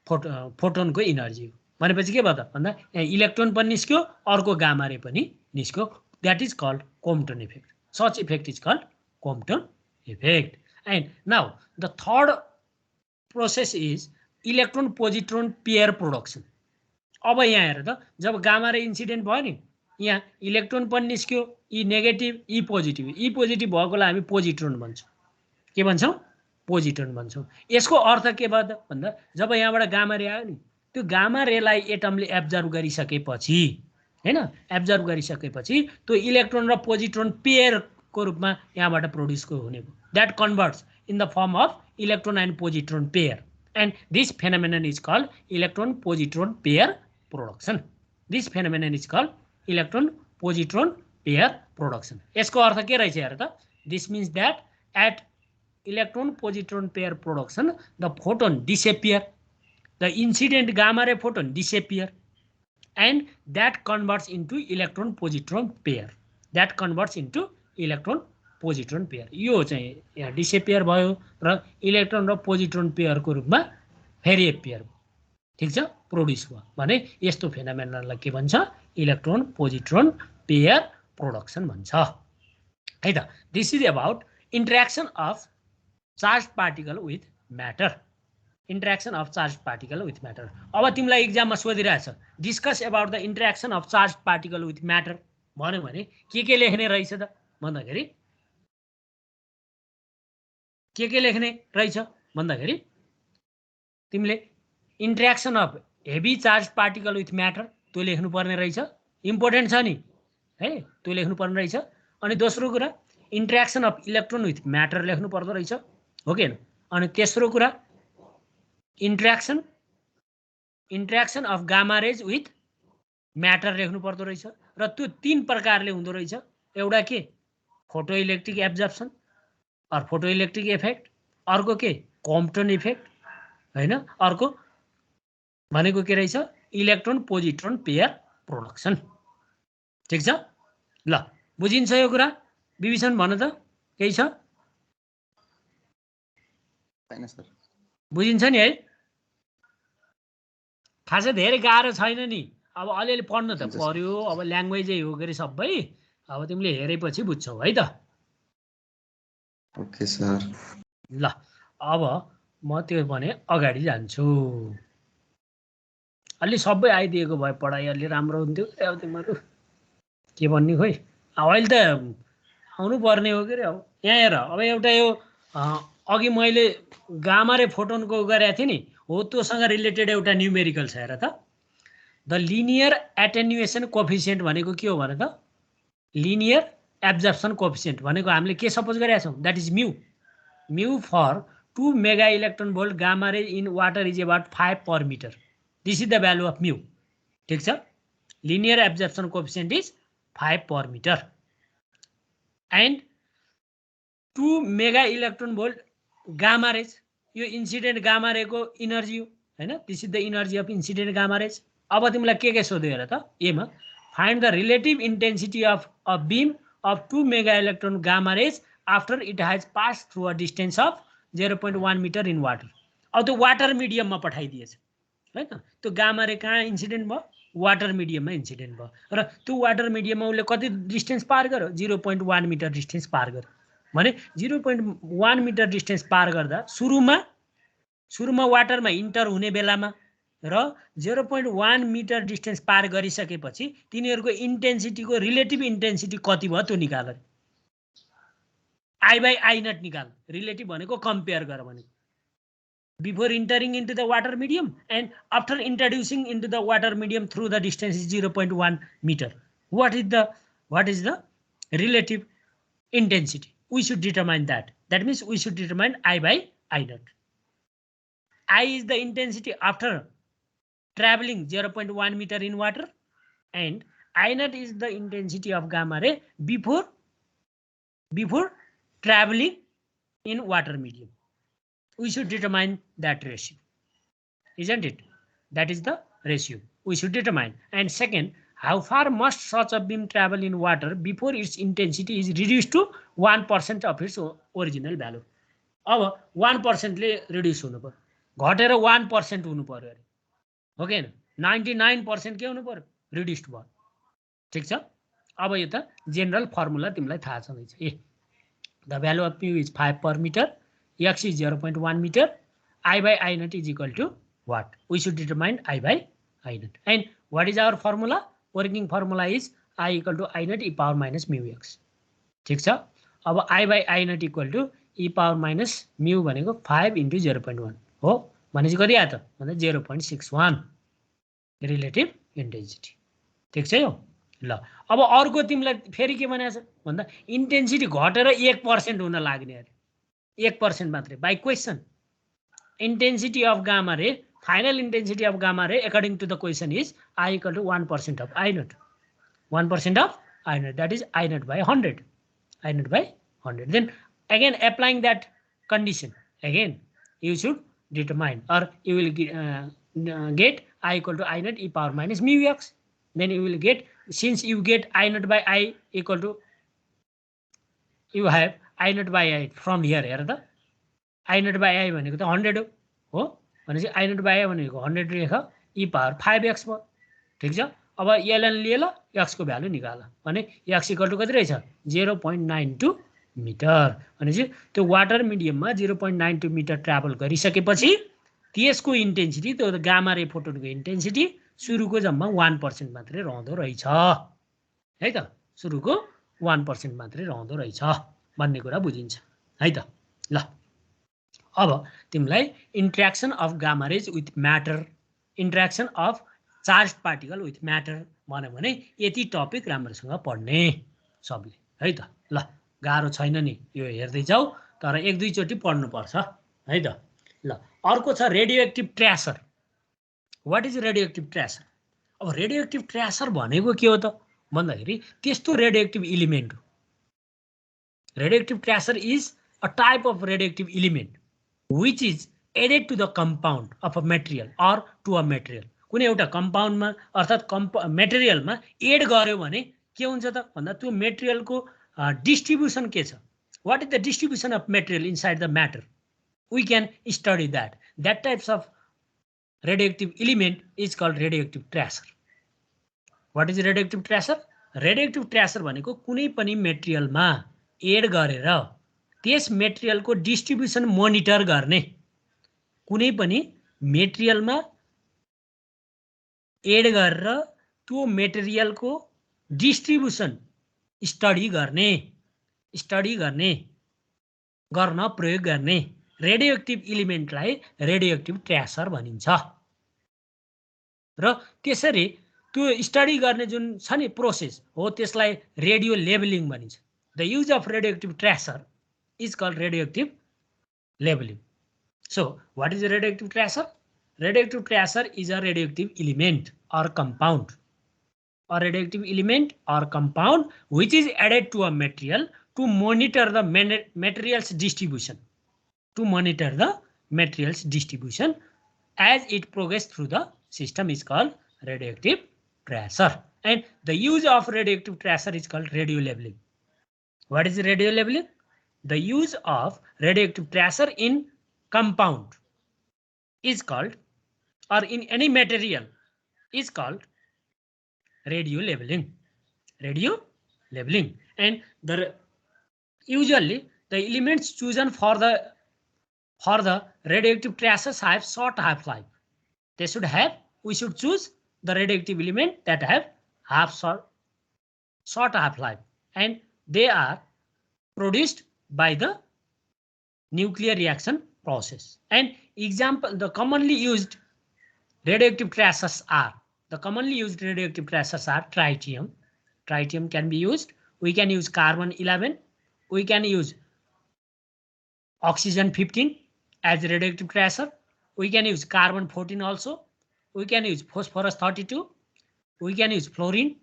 फोटोनको इनर्जी हो। भनेपछि के भयो त भन्दा यहाँ इलेक्ट्रोन पनि निस्क्यो, अर्को गामा रे पनि निस्क्यो। That is called Compton effect. Such effect is called Compton effect. And now the third process is electron positron pair production. अब यहाँ हेर त, जब गामा रे इन्सिडेन्ट भयो नि, यहाँ इलेक्ट्रोन पनि निस्क्यो, ई नेगेटिभ ई पोजिटिभ। ई पोजिटिभ भएकोलाई हामी पोजिट्रोन भन्छौँ। के भन्छौँ? पोजिट्रोन भन्छौँ। यसको अर्थ के भयो त भन्दा जब यहाँबाट गामा रे आयो नि, त्यो गामा रेलाई एटमले एब्जर्भ गरिसकेपछि, हैन, एब्जर्भ गरिसकेपछि त्यो इलेक्ट्रोन र पोजिट्रोन पेयरको रूपमा यहाँबाट प्रोड्युस हुने भयो। That converts in the form of electron and positron pair. And this phenomenon is called electron positron pair production. This phenomenon is called electron positron pair production. यसको अर्थ के रहेछ हेर त? This means that at electron positron pair production the photon disappear, the incident gamma ray photon disappear, and that converts into electron positron pair. That converts into electron positron pair. यो चाहिँ यहाँ डिसएपियर भयो र इलेक्ट्रोन र पोजिट्रोन पेयरको रूपमा फेरि एपियर भयो। ठीक छ, प्रोड्युस भयो भने यस्तो फेनोमेननलाई के भन्छ? इलेक्ट्रोन पोजिट्रोन पेयर प्रोडक्सन भन्छ। है त, this is about interaction of charge particle with matter. Interaction of charge particle with matter. अब तिमीलाई इक्जाममा सोधिरहेछ discuss about the interaction of charge particle with matter भन्यो भने के लेख्ने रहेछ त भन्दाखेरि के लेख्ने रहेछ भन्दाखेरि तिमीले interaction of heavy charge particle with matter त्यो लेख्नु पर्ने रहेछ। इम्पोर्टेन्ट छ नि है, त्यो लेख्नु पर्ने रहेछ। अनि दोस्रो कुरा interaction of electron with matter लेख्नु पर्दो रहेछ, हो कि हैन? अनि तेस्रो कुरा interaction of gamma rays with matter लेख्नु पर्दो रहेछ। र त्यो तीन प्रकारले हुँदो रहेछ। एउटा के? फोटो इलेक्ट्रिक एब्जर्प्सन और फोटो इलेक्ट्रिक इफेक्ट। अर्को के? कोम्पटन इफेक्ट, हैन? अर्को भनेको के रहेछ? Electron positron pair production. ठीक छ, ल बुझिन्छ यो कुरा? विभीषण भन त, केही छ? हैन सर, बुझिन्छ नि है? खासै धेरै गाह्रो छैन नि। अब अलिअलि पढ्नु त पर्यो, अब ल्याङ्ग्वेजै हो गरे सबै। अब तिमीले हेरेपछि बुझ्छौ है त? Okay sir. ल अब म त्यो भने अगाडि जान्छु। अलि सबै आइदिएको भए पढाइ अलि राम्रो हुन्थ्यो। अब तिमीहरू के भन्ने खोइ, अहिले त आउनु पर्ने हो के अरे। अब यहाँ हेर, अब एउटा यो अघि मैले गामा रे फोटोनको गरेको थिएँ नि, हो त्योसँग रिलेटेड एउटा न्युमेरिकल छ। हेर त, द लिनियर एटेन्युएसन कोफिसियन्ट भनेको के हो भने त लिनियर एब्जर्प्सन कोफिसियन्ट भनेको हामीले के सपोज गरेका छौँ? That is mu. Mu for 2 mega electron volt gamma ray in water is about 5 per metre. This is the value of mu. ठीक छ, linear absorption coefficient is 5 per metre and 2 mega electron volt gamma rays, यो इन्सिडेन्ट गामा रेको इनर्जी हो, हैन? This is the energy of incident gamma rays. अब तिमीलाई के सोध्यो हेर त? एमा find the relative intensity of a beam of 2 mega electron gamma rays after it has pass through a distance of 0.1 metre in water. अब त्यो वाटर मिडियममा पठाइदिएछ, हैन? त्यो गामा रे कहाँ इन्सिडेन्ट भयो? वाटर मिडियममा इन्सिडेन्ट भयो। र त्यो वाटर मिडियममा उसले कति डिस्टेन्स पार गर्यो? 0.1 मिटर डिस्टेन्स पार गर्यो भने 0.1 मिटर डिस्टेन्स पार गर्दा सुरुमा वाटरमा इन्टर हुने बेलामा र 0.1 मिटर डिस्टेन्स पार गरिसकेपछि तिनीहरूको इन्टेन्सिटीको रिलेटिभ इन्टेन्सिटी कति भयो त्यो निकाल। आई बाई आई नट निकाल। रिलेटिभ भनेको कम्पेयर गर भनेको। Before entering into the water medium and after introducing into the water medium through the distance is 0.1 metre. What is the relative intensity? We should determine that. That means we should determine I by I naught. I is the intensity after traveling 0.1 meter in water and I naught is the intensity of gamma ray before traveling in water medium. We should determine that ratio, isn't it? That is the ratio we should determine. And second, how far must such a beam travel in water before its intensity is reduced to 1% of its original value? अब 1% ले रिड्युस हुनु पर्यो, घटेर 1% हुनु पर्यो अरे, हो कि हैन? 99% के हुनु पर्यो, रिड्युस्ड भयो। ठिक छ। अब यो त जेनरल फर्मुला तिमीलाई थाहा छँदैछ। ए द भ्यालु अफ म्यु is 5 per meter, x is 0.1 meter, I by I naught is equal to what? We should determine I by I naught. And what is our formula? Working formula is I equal to I naught e power minus mu x. ठिक छ। अब I by I naught equal to e power minus mu भनेको 5 into 0.1 हो, भनेपछि कति आयो त भन्दा 0.61 रिलेटिभ इन्टेन्सिटी। ठिक छ यो। ल अब अर्को तिमीलाई फेरि के भनेको छ भन्दा इन्टेन्सिटी घटेर 1% हुन लाग्ने अरे, 1% मात्रै by question. Intensity of gamma ray, final intensity of gamma ray according to the question is I equal to 1% of I naught. 1% of I naught, that is I naught by 100. I naught by 100. Then again applying that condition, again you should determine, or you will get I equal to I naught e power minus mu x. Then you will get, since you get I naught by I equal to, you have I naught by I from here, here the I naught by I भनेको त 100 हो, भनेपछि I naught by I भनेको 100 लेख e पावर 5x भयो। ठिक छ। अब ln लिए ल x को भ्यालु निकाल भने x इक्वल टु कति रहेछ 0.92 मिटर। भनेपछि त्यो वाटर मिडियममा 0.92 मिटर ट्राभल गरिसकेपछि त्यसको इन्टेन्सिटी, त्यो गामा रे फोटोनको इन्टेन्सिटी सुरुको जम्मा 1% मात्रै रहँदो रहेछ है त, सुरुको 1% मात्रै रहँदो रहेछ भन्ने कुरा बुझिन्छ है त। ल अब तिमीलाई interaction of gamma rays with matter, interaction of charge particle with matter भन्यो भने यति टपिक राम्रोसँग पढ्ने सबले है त। ल गाह्रो छैन नि, यो हेर्दै जाऊ, तर एक दुई चोटि पढ्नुपर्छ है त। ल अर्को छ radio active tracer. What is radio active tracer? अब रेडियो एक्टिभ ट्र्यासर भनेको के हो त भन्दाखेरि त्यस्तो रेडियो एक्टिभ इलिमेन्ट हो। Radio active tracer is a type of radio active element which is added to the compound of a material or to a material. कुनै एउटा कम्पाउन्डमा अर्थात् मेटेरियलमा एड गर्यो भने के हुन्छ त भन्दा त्यो मेटेरियलको डिस्ट्रिब्युसन के छ, what is the distribution of material inside the matter, we can study that. That types of radioactive element is called radioactive tracer. What is radioactive tracer? Radioactive tracer भनेको कुनै पनि मेटेरियलमा एड गरेर त्यस मेटेरियलको डिस्ट्रिब्युसन मोनिटर गर्ने, कुनै पनि मेटेरियलमा एड गरेर त्यो मेटेरियलको डिस्ट्रिब्युसन स्टडी गर्ने गर्न प्रयोग गर्ने रेडियोएक्टिभ इलिमेन्टलाई रेडियोएक्टिभ ट्र्यासर भनिन्छ। र त्यसरी त्यो स्टडी गर्ने जुन छ नि प्रोसेस हो त्यसलाई रेडियो लेबलिङ भनिन्छ। The use of radioactive tracer is called radioactive labeling. So what is a radioactive tracer? Radioactive tracer is a radioactive element or compound, or radioactive element or compound which is added to a material to monitor the material's distribution, as it progresses through the system is called radioactive tracer. And the use of radioactive tracer is called radio labeling. What is radio labeling? The use of radioactive tracer in compound is called, or in any material is called radio labeling. Radio labeling. And usually the elements chosen for the radioactive tracers have short half-life. We should choose the radioactive element that have short half-life, and they are produced by the nuclear reaction process. And example, the commonly used radioactive tracers are tritium. Tritium can be used. We can use carbon 11. We can use oxygen 15 as a radioactive tracer. We can use carbon 14 also. We can use phosphorus 32. We can use fluorine.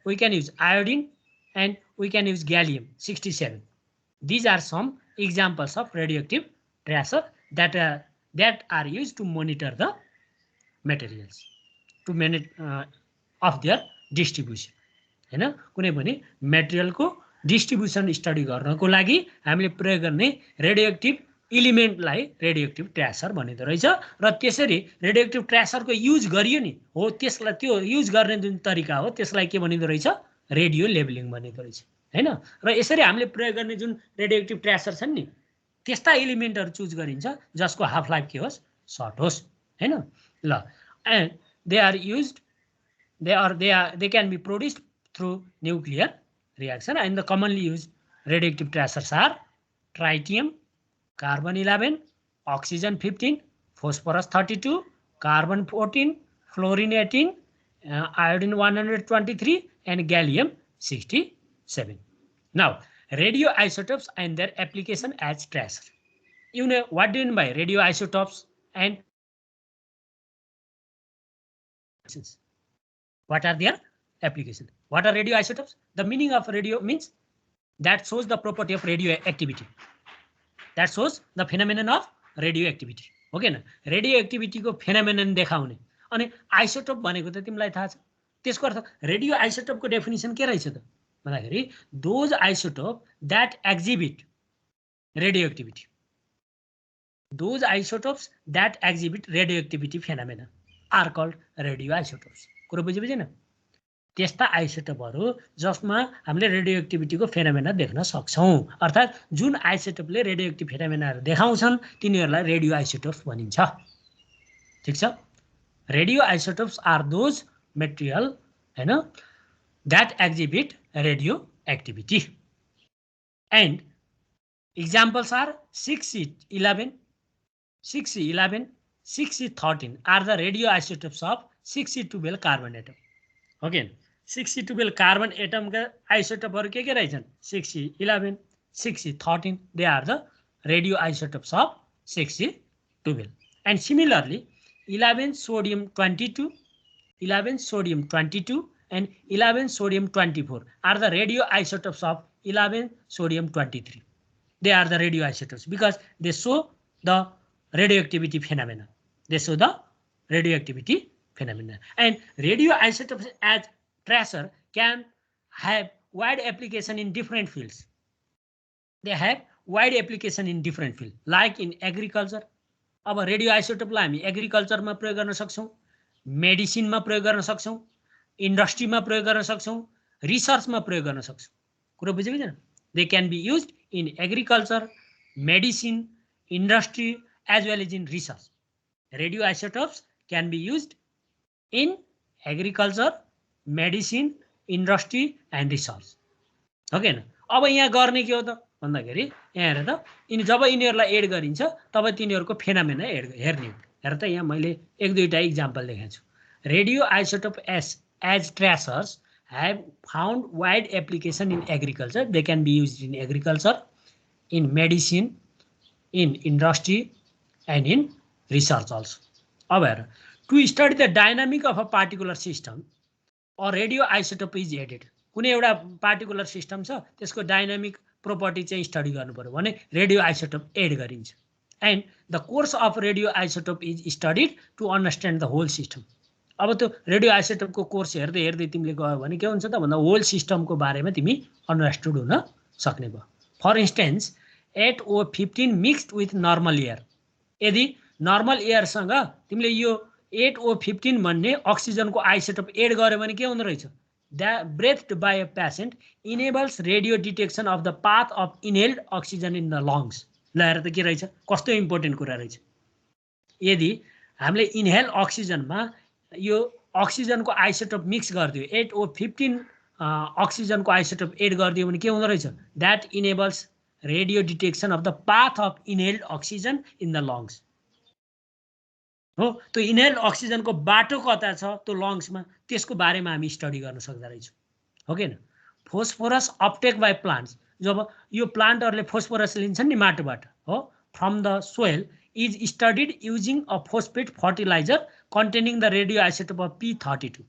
We can use iodine, and we can use gallium 67. These are some examples of radioactive tracer that are used to monitor the materials, to manage of their distribution. हैन, कुनै पनि मेटेरियलको डिस्ट्रिब्युसन स्टडी गर्नको लागि हामीले प्रयोग गर्ने रेडियोएक्टिभ इलिमेन्टलाई रेडियोएक्टिभ ट्रेसर भनिँदो रहेछ र त्यसरी रेडियोएक्टिभ ट्रेसरको युज गरियो नि हो त्यसलाई त्यो युज गर्ने जुन तरिका हो त्यसलाई के भनिँदो रहेछ रेडियो लेबलिङ भनिँदो रहेछ हैन र यसरी हामीले प्रयोग गर्ने जुन रेडियोएक्टिभ ट्रेसर छन् नि त्यस्ता एलिमेन्टहरू चुज गरिन्छ जसको हाफ लाइफ के होस् सर्ट होस् हैन law and they can be produced through nuclear reaction and the commonly used radioactive tracers are tritium, carbon 11, oxygen 15, phosphorus 32, carbon 14, fluorine 18, iodine 123 and gallium 67. Now radioisotopes and their application as tracer. You know what do you mean by radioisotopes and what are their applications? What are radioisotopes? The meaning of radio means that shows the property of radioactivity. That shows the phenomenon of radioactivity. Okay na? Radioactivity को phenomenon देखाउने अनि आइसोटोप भनेको त तिमीलाई थाहा छ त्यसको अर्थ रेडियो आइसोटोपको डेफिनिसन के रहेछ त भन्दाखेरि those isotope that exhibit radioactivity. Those isotopes that exhibit radioactivity phenomena are called radioisotopes. कुरो बुझ्यो बुझेन त्यस्ता आइसोटोपहरू जसमा हामीले रेडियोएक्टिभिटीको फेनोमेना देख्न सक्छौं अर्थात् जुन आइसोटोपले रेडियोएक्टिभ फेनोमेनाहरू देखाउँछन् तिनीहरूलाई रेडियो आइसोटोप्स भनिन्छ ठीक छ radio isotopes are those material हैन that exhibit radio activity and examples are 6C11 6C11 6C13 are the radioisotopes of 6C12 carbon atom. Okay, 6C12 carbon atom का आइसोटोपहरु के रहेछन् 6C11 6C13 they are the radioisotopes of 6C12 and similarly 11 sodium 22 11 sodium 22 and 11 sodium 24 are the radioisotopes of 11 sodium 23. They are the radioisotopes because they show the radioactivity phenomena. They show the radioactivity phenomena. And radioisotopes as tracer can have wide application in different fields. They have wide application in different fields, like in agriculture. अब radioisotope हामी agriculture मा प्रयोग गर्न सक्छौं, medicine मा प्रयोग गर्न सक्छौं, industry मा प्रयोग गर्न सक्छौं, research मा प्रयोग गर्न सक्छौं. कुरा बुझ्यो बुझेन? They can be used in agriculture, medicine, industry as well as in research. Radioisotopes can be used in agriculture, medicine, industry and research. Okay न? अब यहाँ गर्ने के हो त भन्दाखेरि यहाँ हेर त यिनी जब यिनीहरुलाई एड गरिन्छ तब तिनीहरुको फेनोमेना हेर्ने हो हेर त यहाँ मैले एक दुईटा एक्जाम्पल देखाएको छु radioisotope as tracers have found wide application in agriculture. They can be used in agriculture, in medicine, in industry and in research also. However, to study the dynamic of a particular system, a radioisotope is added. कुनै एउटा पार्टिकुलर सिस्टम छ त्यसको डायनामिक प्रोपर्टी चाहिँ स्टडी गर्नु पर्यो भने रेडियोआइसोटोप एड गरिन्छ and the course of radioisotope is studied to understand the whole system. अब त्यो रेडियोआइसोटोपको कोर्स हेर्दै हेर्दै तिमीले गयो भने के हुन्छ त भन्दा होल सिस्टमको बारेमा तिमी अन्डरस्ट्यान्ड हुन सक्ने भयो. For instance 8O15 mixed with normal air. यदि नर्मल एयरसँग तिमीले यो 8O15 भन्ने अक्सिजनको आइसोटोप एड गर्यो भने के हुँदो रहेछ breathed by a patient enables radio detection of the path of inhaled oxygen in the lungs. ल हेर त के रहेछ कस्तो इम्पोर्टेन्ट कुरा रहेछ. यदि हामीले इनहेल अक्सिजनमा यो अक्सिजनको आइसोटोप मिक्स गरिदियो 8O15 अक्सिजनको आइसोटोप एड गरिदियो भने के हुँदो रहेछ that enables radio detection of the path of inhaled oxygen in the lungs. हो त्यो इनहेल्ड अक्सिजनको बाटो कता छ त्यो लंग्समा त्यसको बारेमा हामी स्टडी गर्न सक्दा रहेछौं. हो के न? Phosphorus uptake by plants. जब यो प्लान्टहरुले फोस्फोरस लिन्छन् नि माटोबाट हो from the soil is studied using a phosphate fertilizer containing the radioisotope of P32.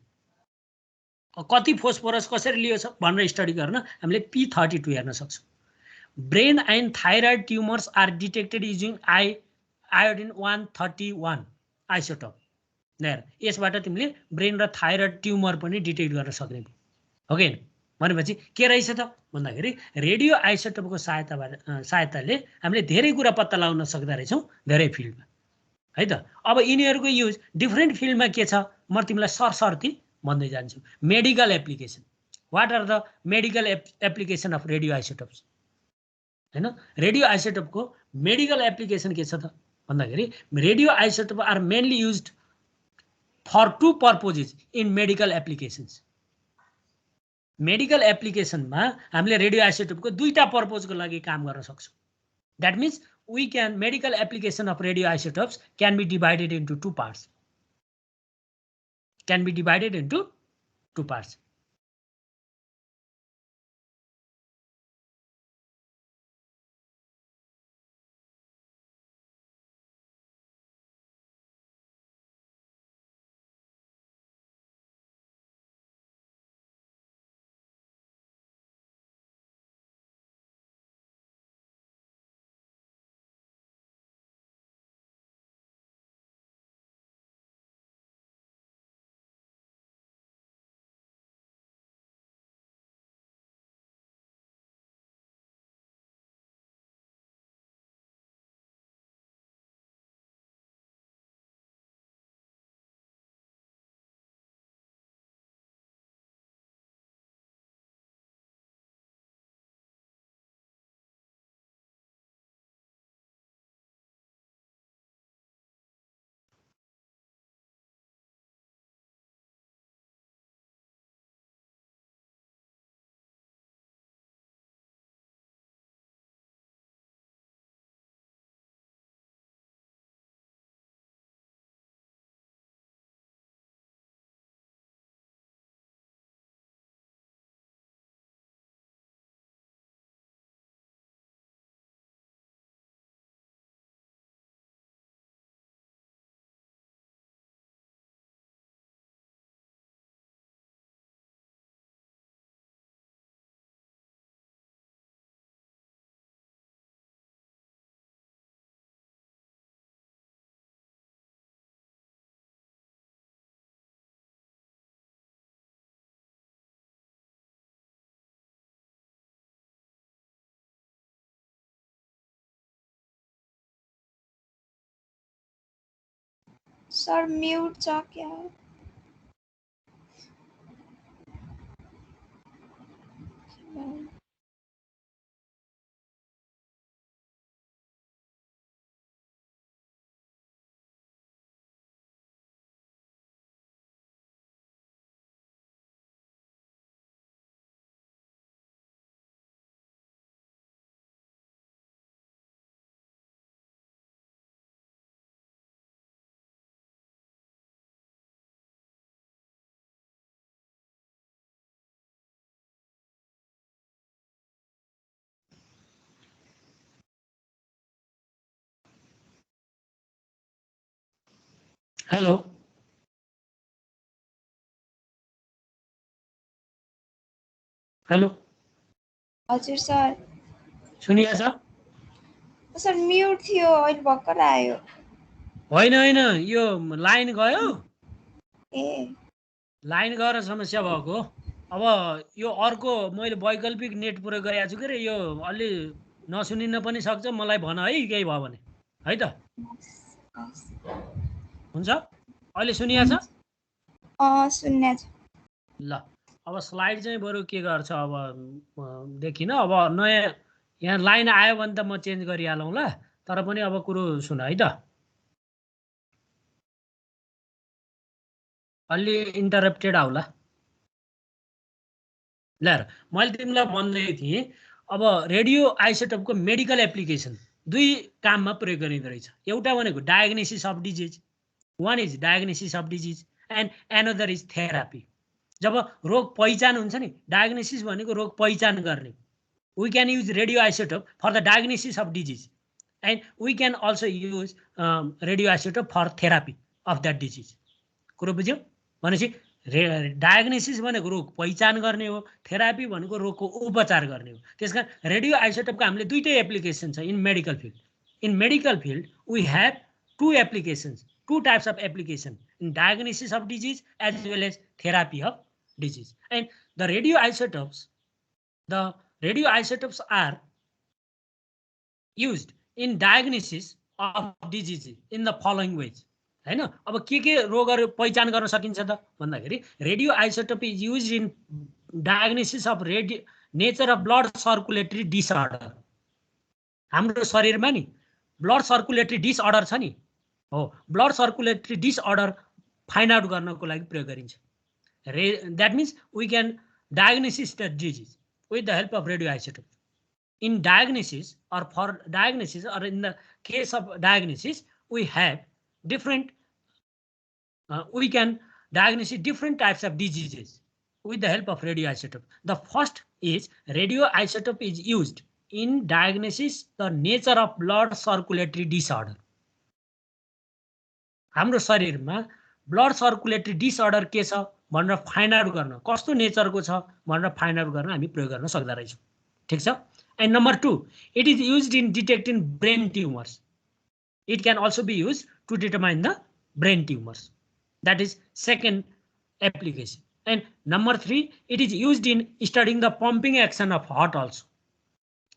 कति फोस्फोरस कसरी लियो छ भनेर स्टडी गर्न हामीले P32 हेर्न सक्छौं. Brain and thyroid tumours are detected using iodine 131 isotope. हेर यसबाट तिमीले ब्रेन र थाइरोइड ट्युमर पनि डिटेक्ट गर्न सक्ने. ओके भनेपछि के रहेछ त भन्दाखेरि रेडियो आइसोटोपको सहायताले हामीले धेरै कुरा पत्ता लगाउन सक्दा रहेछौँ धेरै फिल्डमा है त। अब यिनीहरूको युज डिफ्रेन्ट फिल्डमा के छ म तिमीलाई सरसर्ती भन्दै जान्छु। Medical application, what are the medical application of radio isotopes हैन। रेडियो आइसोटोपको मेडिकल एप्लिकेसन के छ त भन्दाखेरि radio isotope are mainly used for two purposes in medical applications. Medical एप्लिकेसनमा हामीले रेडियो आइसोटोपको दुईटा पर्पोजको लागि काम गर्न सक्छौँ। That means we can medical application of radioisotopes can be divided into two parts. Can be divided into two parts. Sir mute छ क्या? हेलो हेलो हजुर सर। सुनिया छ? सर म्यूट थियो, अहिले भर्खर आयो। होइन होइन, यो लाइन गयो, ए लाइन गएर समस्या भएको हो। अब यो अर्को मैले वैकल्पिक नेट प्रयोग गरेको छु के रे, यो अलि नसुनिन पनि सक्छ, मलाई भन है केही भयो भने है त। हुन्छ, अहिले सुनिया छ? सुन्ने छ। ल अब स्लाइड चाहिँ बरु के गर्छ अब देखिन। अब नयाँ यहाँ लाइन आयो भने त म चेन्ज गरिहालौँ ल, तर पनि अब कुरो सुन है त। अलि इन्टरप्टेड आउला। ल मैले तिमीलाई भन्दै थिएँ अब रेडियो आइसोटोपको मेडिकल एप्लिकेसन दुई काममा प्रयोग गरिँदो रहेछ। एउटा भनेको diagnosis of disease, one is diagnosis of disease and another is therapy. जब रोग पहिचान हुन्छ नि, डायग्नोसिस भनेको रोग पहिचान गर्ने। We can use radio isotope for the diagnosis of disease and we can also use radio isotope for therapy of that disease. कुरो बुझ्यौ? भनेपछि डायग्नोसिस भनेको रोग पहिचान गर्ने हो, थेरापी भनेको रोगको उपचार गर्ने हो। त्यसकारण रेडियो आइसोटोपको हामीले दुईटै एप्लिकेसन छ in medical field. In medical field we have two applications, two types of application in diagnosis of disease as well as therapy of disease. And the radioisotopes The radioisotopes are used in diagnosis of disease in the following ways. हैन अब के रोगहरु पहिचान गर्न सकिन्छ त भन्दाखेरि radioisotope is used in diagnosis of nature of blood circulatory disorder. हाम्रो शरीरमा नि ब्लड सर्कुलेटरी डिसअर्डर छ नि हो, blood circulatory disorder find out गर्नको लागि प्रयोग गरिन्छ। That means we can diagnose the disease with the help of radioisotope. In diagnosis or for diagnosis or in the case of diagnosis, we have different, we can diagnose different types of diseases with the help of radioisotope. The first is radioisotope is used in diagnosis the nature of blood circulatory disorder. हाम्रो शरीरमा ब्लड सर्कुलेटरी डिसअर्डर के छ भनेर फाइन्ड आउट गर्न, कस्तो नेचरको छ भनेर फाइन्ड आउट गर्न हामी प्रयोग गर्न सक्दा रहेछौँ। ठीक छ। And number 2, it is used in detecting brain tumours. It can also be used to determine the brain tumours. That is second application. And number 3, it is used in studying the pumping action of heart also.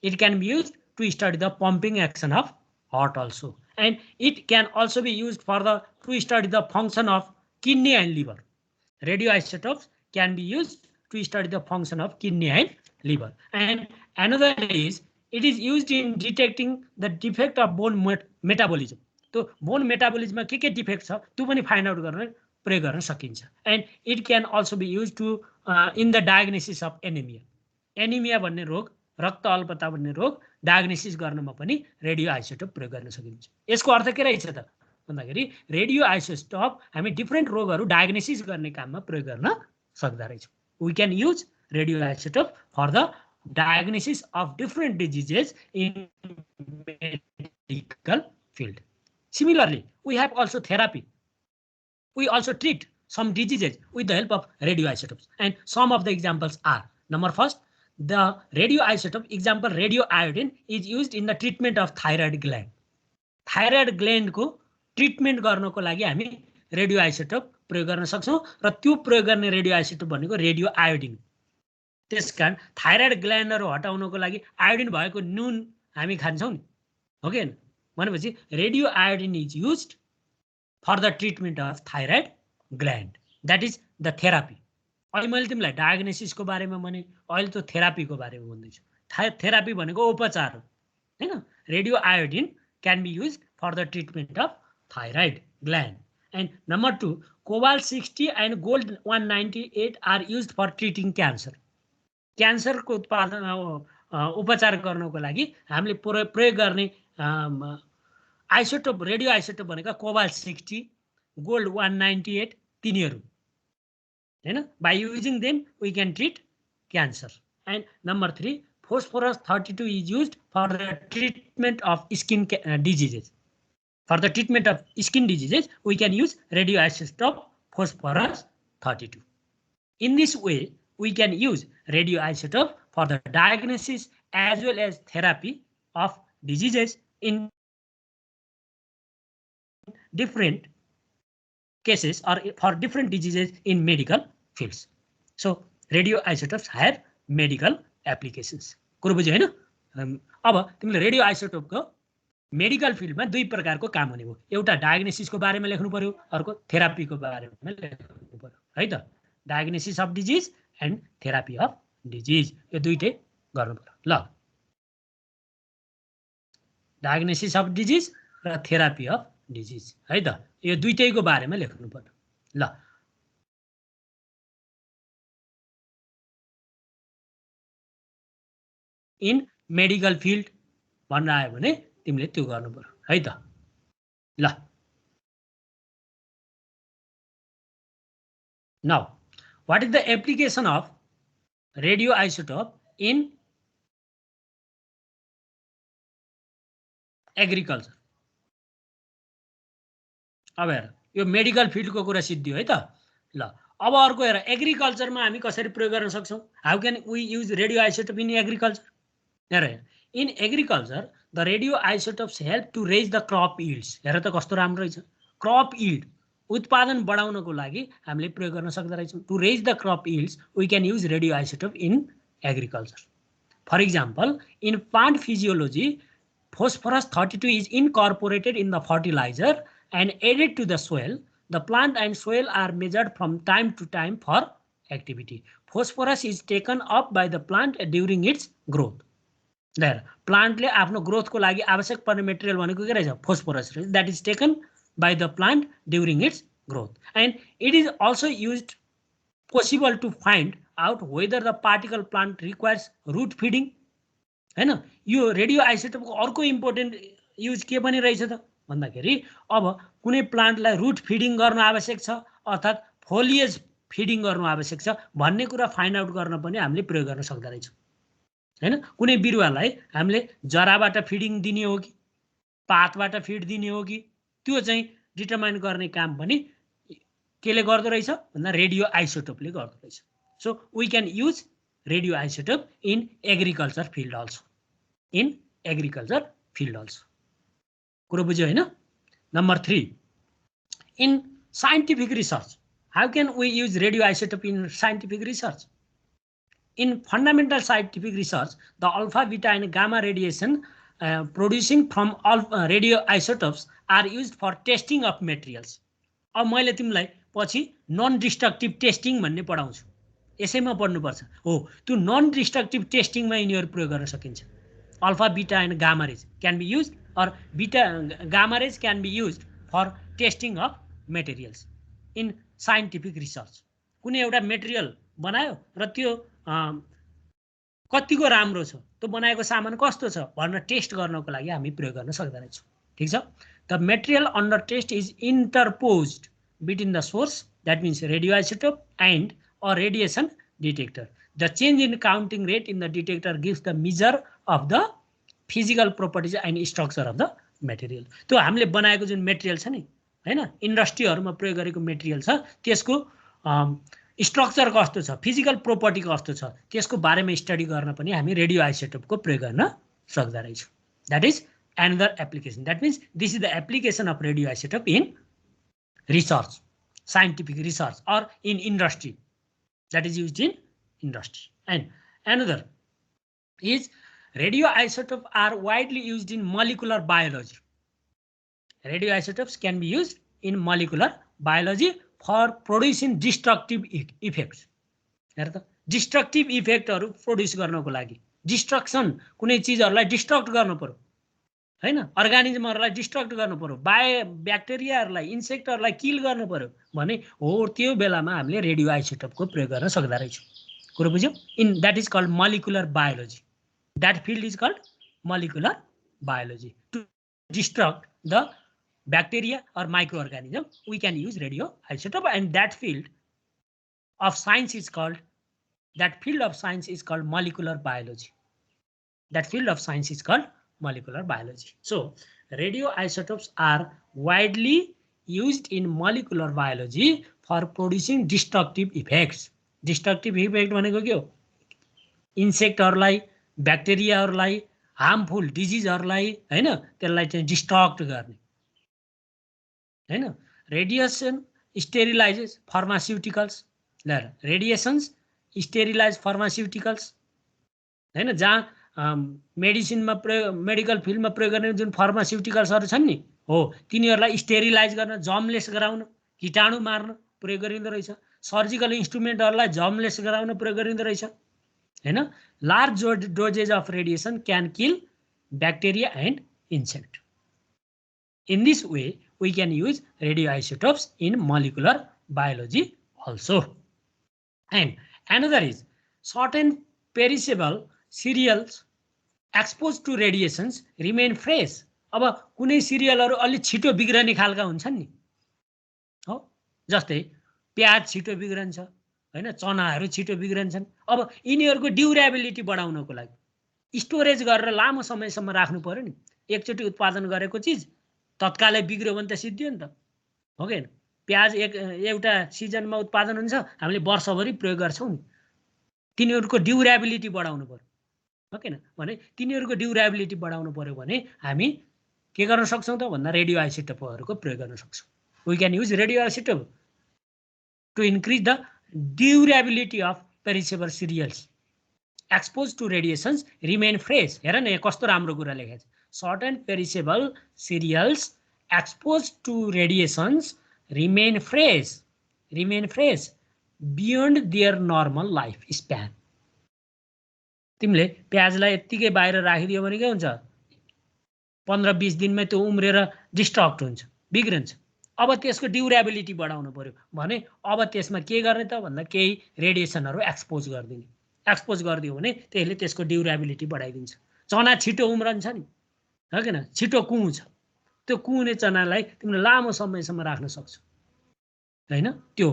It can be used to study the pumping action of heart also. And it can also be used for to study the function of kidney and liver. Radioisotopes can be used to study the function of kidney and liver. And another is it is used in detecting the defect of bone metabolism. So bone metabolism के defect छ त्यो पनि find out गर्न प्रयोग गर्न सकिन्छ। And it can also be used to in the diagnosis of anemia. Anemia भन्ने रोग, रक्त अल्पता भन्ने रोग डायग्नोसिस गर्नमा पनि रेडियो आइसोटोप प्रयोग गर्न सकिन्छ। यसको अर्थ के रहेछ त भन्दाखेरि रेडियो आइसोटोप हामी डिफरेन्ट रोगहरु डायग्नोसिस गर्ने काममा प्रयोग गर्न सक्दा रहेछौँ। We can use radio isotope for the diagnosis of different diseases in medical field. Similarly, we have also therapy. We also treat some diseases with the help of radioisotopes, and some of the examples are: number first, the radioisotope example radioiodine is used in the treatment of thyroid gland. Thyroid gland को ट्रिटमेन्ट गर्नको लागि हामी रेडियोआइसोटोप प्रयोग गर्न सक्छौं र त्यो प्रयोग गर्ने रेडियोआइसोटोप भनेको रेडियोआयोडिन। त्यसकारण थाइरोइड ग्ल्यान्डहरु हटाउनको लागि आयोडिन भएको नुन हामी खान्छौं नि, हो के? भनेपछि radioiodine is used for the treatment of thyroid gland. That is the therapy. अहिले मैले तिमीलाई डायग्नोसिसको बारेमा भने, अहिले त थेरापीको बारेमा भन्दैछु। थेरापी भनेको उपचार हो हैन। रेडियोआयोडिन can be used for the treatment of thyroid gland. And number 2, cobalt 60 and gold 198 are used for treating cancer. Cancer को उत्पादन उपचार गर्नको लागि हामीले प्रयोग गर्ने आइसोटोप रेडियो आइसोटोप भनेको कोबाल्ट 60, गोल्ड 198 तिनीहरु हैन। By using them we can treat cancer. And number 3, phosphorus 32 is used for the treatment of skin diseases. For the treatment of skin diseases, we can use radioisotope phosphorus 32. In this way, we can use radioisotope for the diagnosis as well as therapy of diseases in different cases or for different diseases in medical fields. So, radioisotopes have medical applications. कुरो बुझ्यो हैन? अब तिमीले रेडियो आइसोटोप को मेडिकल फिल्ड में दुई प्रकार को काम हुने भयो। एउटा डायग्नोसिस को बारे में लेख्नु पर्यो, अर्को थेरापी को बारे में लेख्नु पर्यो है त। Diagnosis of disease and therapy of disease यो दुईटै गर्नु पर्यो। ल, डायग्नोसिस अफ डिजीज र थेरापी अफ डिजीज है त, यो दुईटैको बारेमा लेख्नु पर्यो। ल, इन मेडिकल फिल्ड भन्न आयो भने तिमीले त्यो गर्नु पर्यो है त। ल, now what is the application of radio isotope in agriculture? अब हेर, यो मेडिकल फिल्डको कुरा सिद्धियो है त। ल, अब अर्को हेर, एग्रिकल्चरमा हामी कसरी प्रयोग गर्न सक्छौं? How can we use radio isotope in agriculture? हेर, in agriculture the radio isotopes help to raise the crop yields. हेर त कस्तो राम्रो रहेछ। क्रप यील्ड उत्पादन बढाउनको लागि हामीले प्रयोग गर्न सक्दा रहेछौं। To raise the crop yields we can use radio isotope in agriculture. For example, in plant physiology, phosphorus 32 is incorporated in the fertilizer and added to the soil. The plant and soil are measured from time to time for activity. Phosphorus is taken up by the plant during its growth. There, plant le आफ्नो growth को लागि आवश्यक पर्ने material भनेको के रहेछ? Phosphorus. That is taken by the plant during its growth. And it is also used possible to find out whether the particle plant requires root feeding. हैन, यो रेडियो आइसोटोपको अर्को इम्पोर्टेन्ट युज के पनि रहेछ त भन्दाखेरि अब कुनै प्लान्टलाई रुट फिडिङ गर्न आवश्यक छ अर्थात् फोलिएज फिडिङ गर्नु आवश्यक छ भन्ने कुरा फाइन्ड आउट गर्न पनि हामीले प्रयोग गर्न सक्दा रहेछौँ हैन। कुनै बिरुवालाई हामीले जराबाट फिडिङ दिने हो कि पातबाट फिड दिने हो कि त्यो चाहिँ डिटरमाइन गर्ने काम पनि केले गर्दो रहेछ भन्दा रेडियो आइसोटोपले गर्दो रहेछ। So we can use radio isotope in agriculture field also, in agriculture field also. कुरो बुझ्यो हैन? Number 3, in scientific research, how can we use radio isotope in scientific research? In fundamental scientific research, the alpha, beta and gamma radiation producing from radioisotopes are used for testing of materials. अब मैले तिमीलाई पछि नन डिस्ट्रक्टिभ टेस्टिङ भन्ने पढाउँछु, यसैमा पढ्नुपर्छ हो। त्यो नन डिस्ट्रक्टिभ टेस्टिङमा यिनीहरू प्रयोग गर्न सकिन्छ। Alpha, beta and gamma rays can be used or gamma rays can be used for testing of materials in scientific research. कुनै एउटा मेटेरियल बनायो र त्यो कतिको राम्रो छ, त्यो बनाएको सामान कस्तो छ भनेर टेस्ट गर्नको लागि हामी प्रयोग गर्न सक्दा रहेछौँ। ठीक छ? The material under test is interposed between the source, that means radioisotope, and a radiation detector. The change in counting rate in the detector gives the measure of the physical properties and structure of the material. त्यो हामीले बनाएको जुन मेटेरियल छ नि हैन, इन्डस्ट्रीहरुमा प्रयोग गरेको मेटेरियल छ, त्यसको स्ट्रक्चर कस्तो छ, फिजिकल प्रोपर्टी कस्तो छ, त्यसको बारेमा स्टडी गर्न पनि हामी रेडियो आइसोटोपको प्रयोग गर्न सक्दा रहेछौँ। That is another application. That means this is the application of radioisotope in research, scientific research, or in industry. That is used in industry. And another is radioisotopes are widely used in molecular biology. Radioisotopes can be used in molecular biology for producing destructive effects. Destructive effect produce गर्नको लागि, डिस्ट्रक्सन कुनै चीजहरुलाई डिस्ट्रक्ट गर्नु पर्यो हैन, अर्गानिजमहरुलाई डिस्ट्रक्ट गर्नु पर्यो, ब्याक्टेरियाहरुलाई, इन्सेक्टहरुलाई किल गर्नु पर्यो भने हो त्यो बेलामा हामीले रेडियो आइसोटोपको प्रयोग गर्न सक्दा रहेछौँ। कुरा बुझ्यौ? In that is called molecular biology. That field is called molecular biology. To destruct the bacteria or microorganism, we can use radioisotope, and that field of science is called molecular biology. That field of science is called molecular biology. So radioisotopes are widely used in molecular biology for producing destructive effects. Destructive effect भनेको के हो? इन्सेक्टहरुलाई, ब्याक्टेरियाहरुलाई, हार्मफुल डिजिजहरुलाई हैन, त्यसलाई चाहिँ डिस्ट्रक्ट गर्ने हैन। रेडिएसन स्टेरिलाइजेस फार्मास्युटिकल्स, रेडिएसन्स स्टेरिलाइज फार्मास्युटिकल्स हैन, जहाँ मेडिसिनमा प्रयोग, मेडिकल फिल्डमा प्रयोग गर्ने जुन फार्मास्युटिकल्सहरु छन् नि हो, तिनीहरुलाई स्टेरिलाइज गर्न, जर्मलेस गराउन, कीटाणु मार्न प्रयोग गरिँदो रहेछ। सर्जिकल इन्स्ट्रुमेन्टहरुलाई जर्मलेस गराउन प्रयोग गरिँदो रहेछ हैन। Large doses of radiation can kill bacteria and insect. In this way, we can use radioisotopes in molecular biology also. And another is certain perishable cereals exposed to radiations remain fresh. अब कुनै सिरियलहरु अलि छिटो बिग्रने खालका हुन्छन् नि हो, जस्तै प्याज छिटो बिग्रन्छ हैन, चनाहरु छिटो बिग्रन्छन्। अब यिनीहरुको ड्युरेबिलिटी बढाउनको लागि स्टोरेज गरेर लामो समयसम्म राख्नु पर्यो नि। एकचोटी उत्पादन गरेको चीज तत्कालै बिग्र्यो भने त सिद्धियो नि त, हो कि हैन? प्याज एउटा सिजनमा उत्पादन हुन्छ, हामीले वर्षभरि प्रयोग गर्छौं नि। तिनीहरुको ड्युरेबिलिटी बढाउनु पर्यो, हो कि हैन? भने तिनीहरुको ड्युरेबिलिटी बढाउनु पर्यो भने हामी के गर्न सक्छौं त भन्दा रेडियो आइसोटोपहरुको प्रयोग गर्न सक्छौं। We can use radioisotope to increase the durability of perishable cereals. exposed to radiations remain fresh. हेर न यहाँ कस्तो राम्रो कुरा लेखेको छ. Certain perishable cereals exposed to radiations remain fresh beyond their normal life span. तिमीले प्याजलाई यतिकै बाहिर राखिदियो भने के हुन्छ 15-20 दिनमै त्यो उम्रेर डिस्ट्रक्ट हुन्छ, बिग्रन्छ. अब त्यसको ड्युरेबिलिटी बढाउनु पर्यो भने अब त्यसमा के गर्ने त भन्दा केही रेडिएसनहरू एक्सपोज गरिदिने. एक्सपोज गरिदियो भने त्यसले त्यसको ड्युरेबिलिटी बढाइदिन्छ. चना छिटो उम्रन्छ नि, हो किन? छिटो कुहुन्छ. त्यो कुहुने चनालाई तिमीले लामो समयसम्म राख्न सक्छौ, हैन? त्यो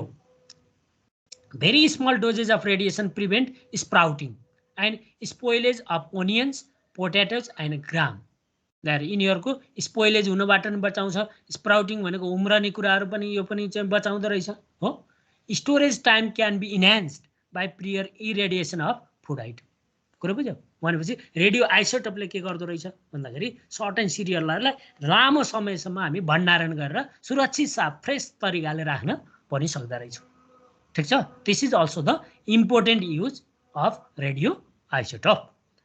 very small doses of radiation prevent sprouting and spoilage of onions, potatoes and gram. यिनीहरूको स्पोइलेज हुनबाट पनि बचाउँछ. स्प्राउटिङ भनेको उम्रने कुराहरू पनि यो पनि चाहिँ बचाउँदो रहेछ हो. Storage time can be enhanced by prior irradiation of food item. कुरो बुझ्यौ? भनेपछि रेडियो आइसोटोपले के गर्दो रहेछ भन्दाखेरि सर्टेन सिरियलहरूलाई लामो समयसम्म हामी भण्डारण गरेर सुरक्षित साफ फ्रेस तरिकाले राख्न पनि सक्दो रहेछौँ. ठिक छ? This is also the important use of radioisotope.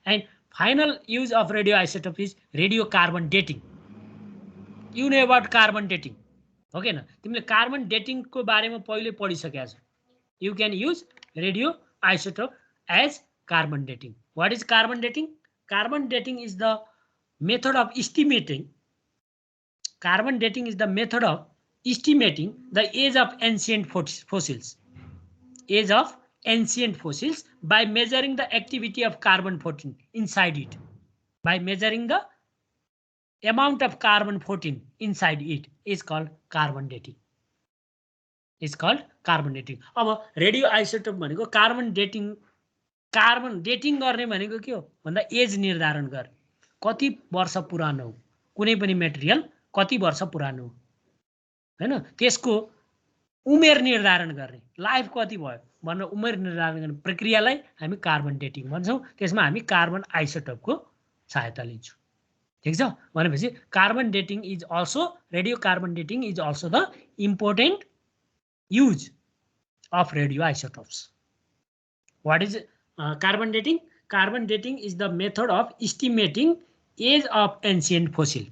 And final use of radioisotope is radiocarbon dating. You know about carbon dating, okay na? तिमीले carbon dating को बारेमा पहिले पढिसकेका छौ. You can use radioisotope as carbon dating. What is carbon dating? Carbon dating is the method of estimating. Carbon dating is the method of estimating the age of ancient fossils. Age of ancient fossils by measuring the activity of carbon-14 inside it. By measuring the amount of carbon-14 inside it is called carbon dating. It's called carbon dating. अब रेडियो आइसोटोप भनेको कार्बन डेटिङ गर्ने भनेको के हो भन्दा एज निर्धारण गर्ने. कति वर्ष पुरानो हो कुनै पनि मेटेरियल, कति वर्ष पुरानो हो, हैन? त्यसको उमेर निर्धारण गर्ने, लाइफ कति भयो भनेर उमेर निर्धारण गर्ने प्रक्रियालाई हामी कार्बन डेटिङ भन्छौँ. त्यसमा हामी कार्बन आइसोटोपको सहायता लिन्छौँ. ठिक छ? भनेपछि carbon dating is also, radio carbon dating is also the important use of radio isotopes. What is carbon dating? Carbon dating is the method of estimating age of ancient fossil.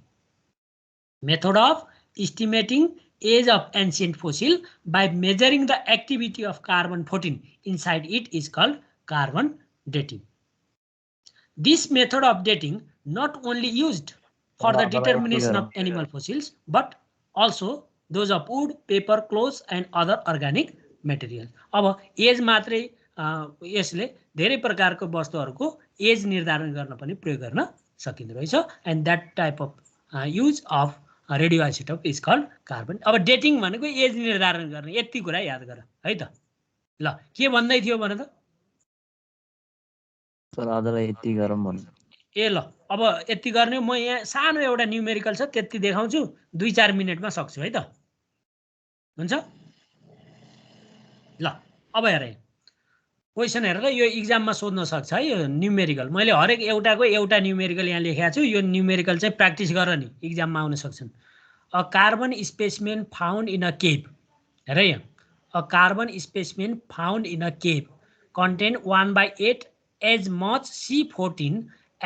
Method of estimating age of ancient fossil by measuring the activity of carbon-14 inside it is called carbon dating. This method of dating not only used for the determination of animal fossils but also those of wood, paper, clothes and other organic materials. अब एज मात्रै यसले धेरै प्रकारको वस्तुहरूको एज निर्धारण गर्न पनि प्रयोग गर्न सकिँदो रहेछ. And that type of use of radioisotope is called carbon. अब डेटिङ भनेको एज निर्धारण गर्ने, यति कुरा याद गर है त. ल के भन्दै थियो भने त सर आजलाई यति गरौँ भन्नु. ए ल अब यति गर्ने. म यहाँ सानो एउटा न्युमेरिकल छ त्यति देखाउँछु, 2-4 मिनेटमा सक्छु है त. हुन्छ? ल अब हेर क्वेसन हेरेर यो इक्जाममा सोध्न सक्छ है. यो न्युमेरिकल मैले हरेक एउटाको एउटा न्युमेरिकल यहाँ लेखेको छु. यो न्युमेरिकल चाहिँ प्र्याक्टिस गर नि, इक्जाममा आउन सक्छन्. A carbon specimen found in a cave. हेर यहाँ, a carbon specimen found in a cave contain 1/8 as much C14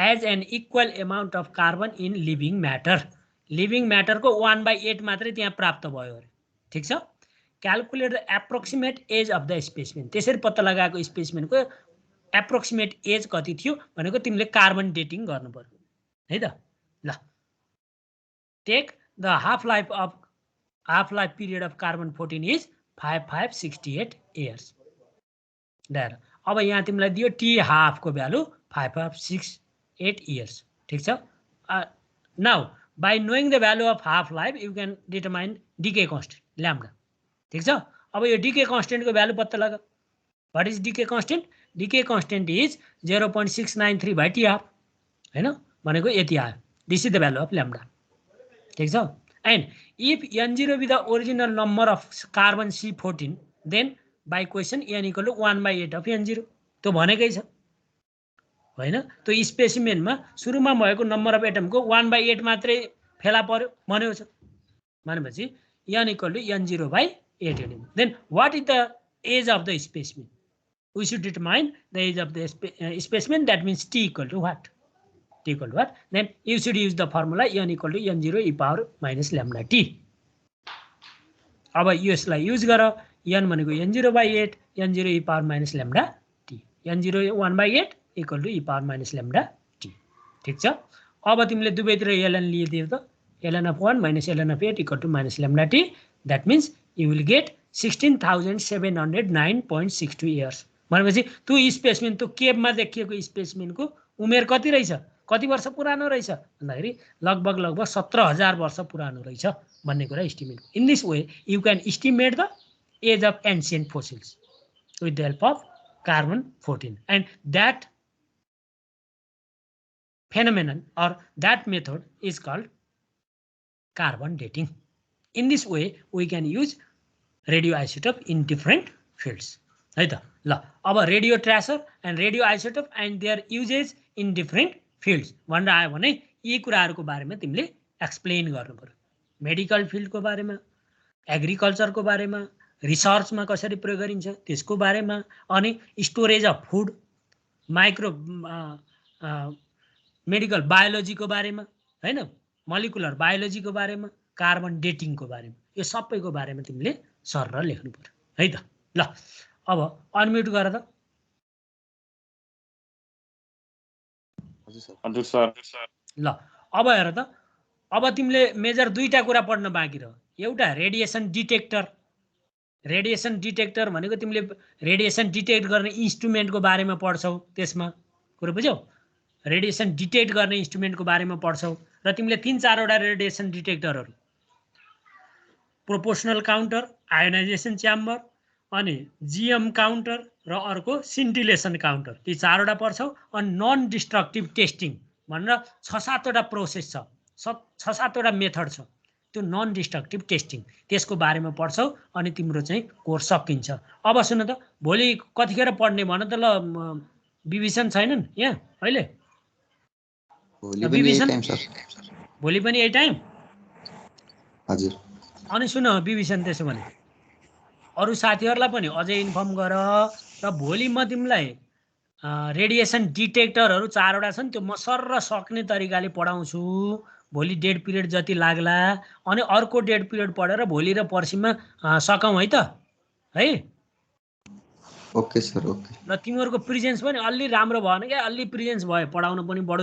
as an equal amount of carbon in living matter. Living म्याटरको 1/8 मात्रै त्यहाँ प्राप्त भयो अरे. ठिक छ? Calculate the approximate age of the specimen. त्यसरी पत्ता लगाएको स्पेसिमेनको एप्रोक्सिमेट एज कति थियो भनेको तिमीले कार्बन डेटिङ गर्नु पर्यो है त. ल take the half life period of carbon fourteen is 5568 years. There अब यहाँ तिमीलाई दियो टी हाफको भ्यालु 5568 इयर्स. ठिक छ? Now by knowing the value of half life you can determine decay constant lambda. ठिक छ? अब यो डिके कन्स्टेन्टको भ्यालु पत्ता लगा. What is decay constant? Decay constant is 0.693 by T half, हैन? भनेको यति आयो. This is the value of lambda. ठिक छ? And if n0 be the original number of carbon C14 then by question n equal to 1/8 of n0. त्यो भनेकै छ होइन? त्यो स्पेसिमेनमा सुरुमा भएको नम्बर अफ एटमको 1/8 मात्रै फेला पर्यो भनेको छ. भनेपछि n equal to n0/8. Then what is the age of the specimen? we should determine the age of the specimen. That means t equal to what? T equal to what? Then you should use the formula n equal to n0 e power minus lambda t. अब यसलाई युज गर n भनेको n0/8 n0 e power minus lambda t n0 1/8 equal to e power minus lambda t. ठीक छ? अब तिमीले दुवैतिर ln लिइदियो त ln of 1 minus ln of 8 equal to minus lambda t. That means you will get 16,709.62 years. भनेपछि त्यो स्पेसिमेन त्यो केबमा देखिएको स्पेसिमेनको उमेर कति रहेछ, कति वर्ष पुरानो रहेछ भन्दाखेरि लगभग 17,000 वर्ष पुरानो रहेछ भन्ने कुरा estimate. In this way you can estimate the age of ancient fossils with the help of carbon 14 and that phenomenon or that method is called carbon dating. In this way we can use radioisotope in different fields. है त ल अब radiotracer and radioisotope and their uses in different fields भनेर आयो भने यी कुराहरूको बारेमा तिमीले एक्सप्लेन गर्नु पर्यो. मेडिकल फिल्डको बारेमा, एग्रिकल्चरको बारेमा, रिसर्चमा कसरी प्रयोग गरिन्छ त्यसको बारेमा, अनि storage of food, micro medical बायोलोजीको बारेमा, हैन, मोलिकुलर बायोलोजीको बारेमा, कार्बन डेटिङको बारेमा, यो सबैको बारेमा तिमीले सरर लेख्नु पर्यो है त. ल अब अनम्युट गर त. हजुर सर. ल अब हेर त, अब तिमीले मेजर दुईटा कुरा पढ्न बाँकी रह्यो. एउटा रेडिएसन डिटेक्टर. रेडिएसन डिटेक्टर भनेको तिमीले रेडिएसन डिटेक्ट गर्ने इन्स्ट्रुमेन्टको बारेमा पढ्छौ. त्यसमा कुरा बुझ्यौ? रेडिएसन डिटेक्ट गर्ने इन्स्ट्रुमेन्टको बारेमा पढ्छौ र तिमीले 3-4 वटा रेडिएसन डिटेक्टरहरू, प्रोपोर्सनल काउन्टर, आयोनाइजेसन च्याम्बर, अनि जिएम काउन्टर र अर्को सिन्टिलेसन काउन्टर, ती 4 वटा पढ्छौ. अनि नन डिस्ट्रक्टिभ टेस्टिङ भनेर 6-7 वटा प्रोसेस छ, 6-7 वटा मेथड छ. त्यो नन डिस्ट्रक्टिभ टेस्टिङ त्यसको बारेमा पढ्छौ अनि तिम्रो चाहिँ कोर्स सकिन्छ. अब सुन त, भोलि कतिखेर पढ्ने भन त. ल विभिजन छैनन् यहाँ अहिले? भोलि पनि यही टाइम? हजुर. अनि सुन विभिजन, त्यसो भने अरू साथीहरूलाई पनि अझै इन्फर्म गर र भोलि म तिमीलाई रेडिएसन डिटेक्टरहरू 4 वटा छन् त्यो म सरर सक्ने तरिकाले पढाउँछु. भोलि डेड पिरियड जति लाग्ला अनि अर्को डेड पिरियड पढेर भोलि र पर्सिमा सकौँ है त. है ओके सर. ओके. र तिमीहरूको प्रेजेन्स पनि अलि राम्रो भएन क्या, अलि प्रेजेन्स भयो पढाउन पनि बढो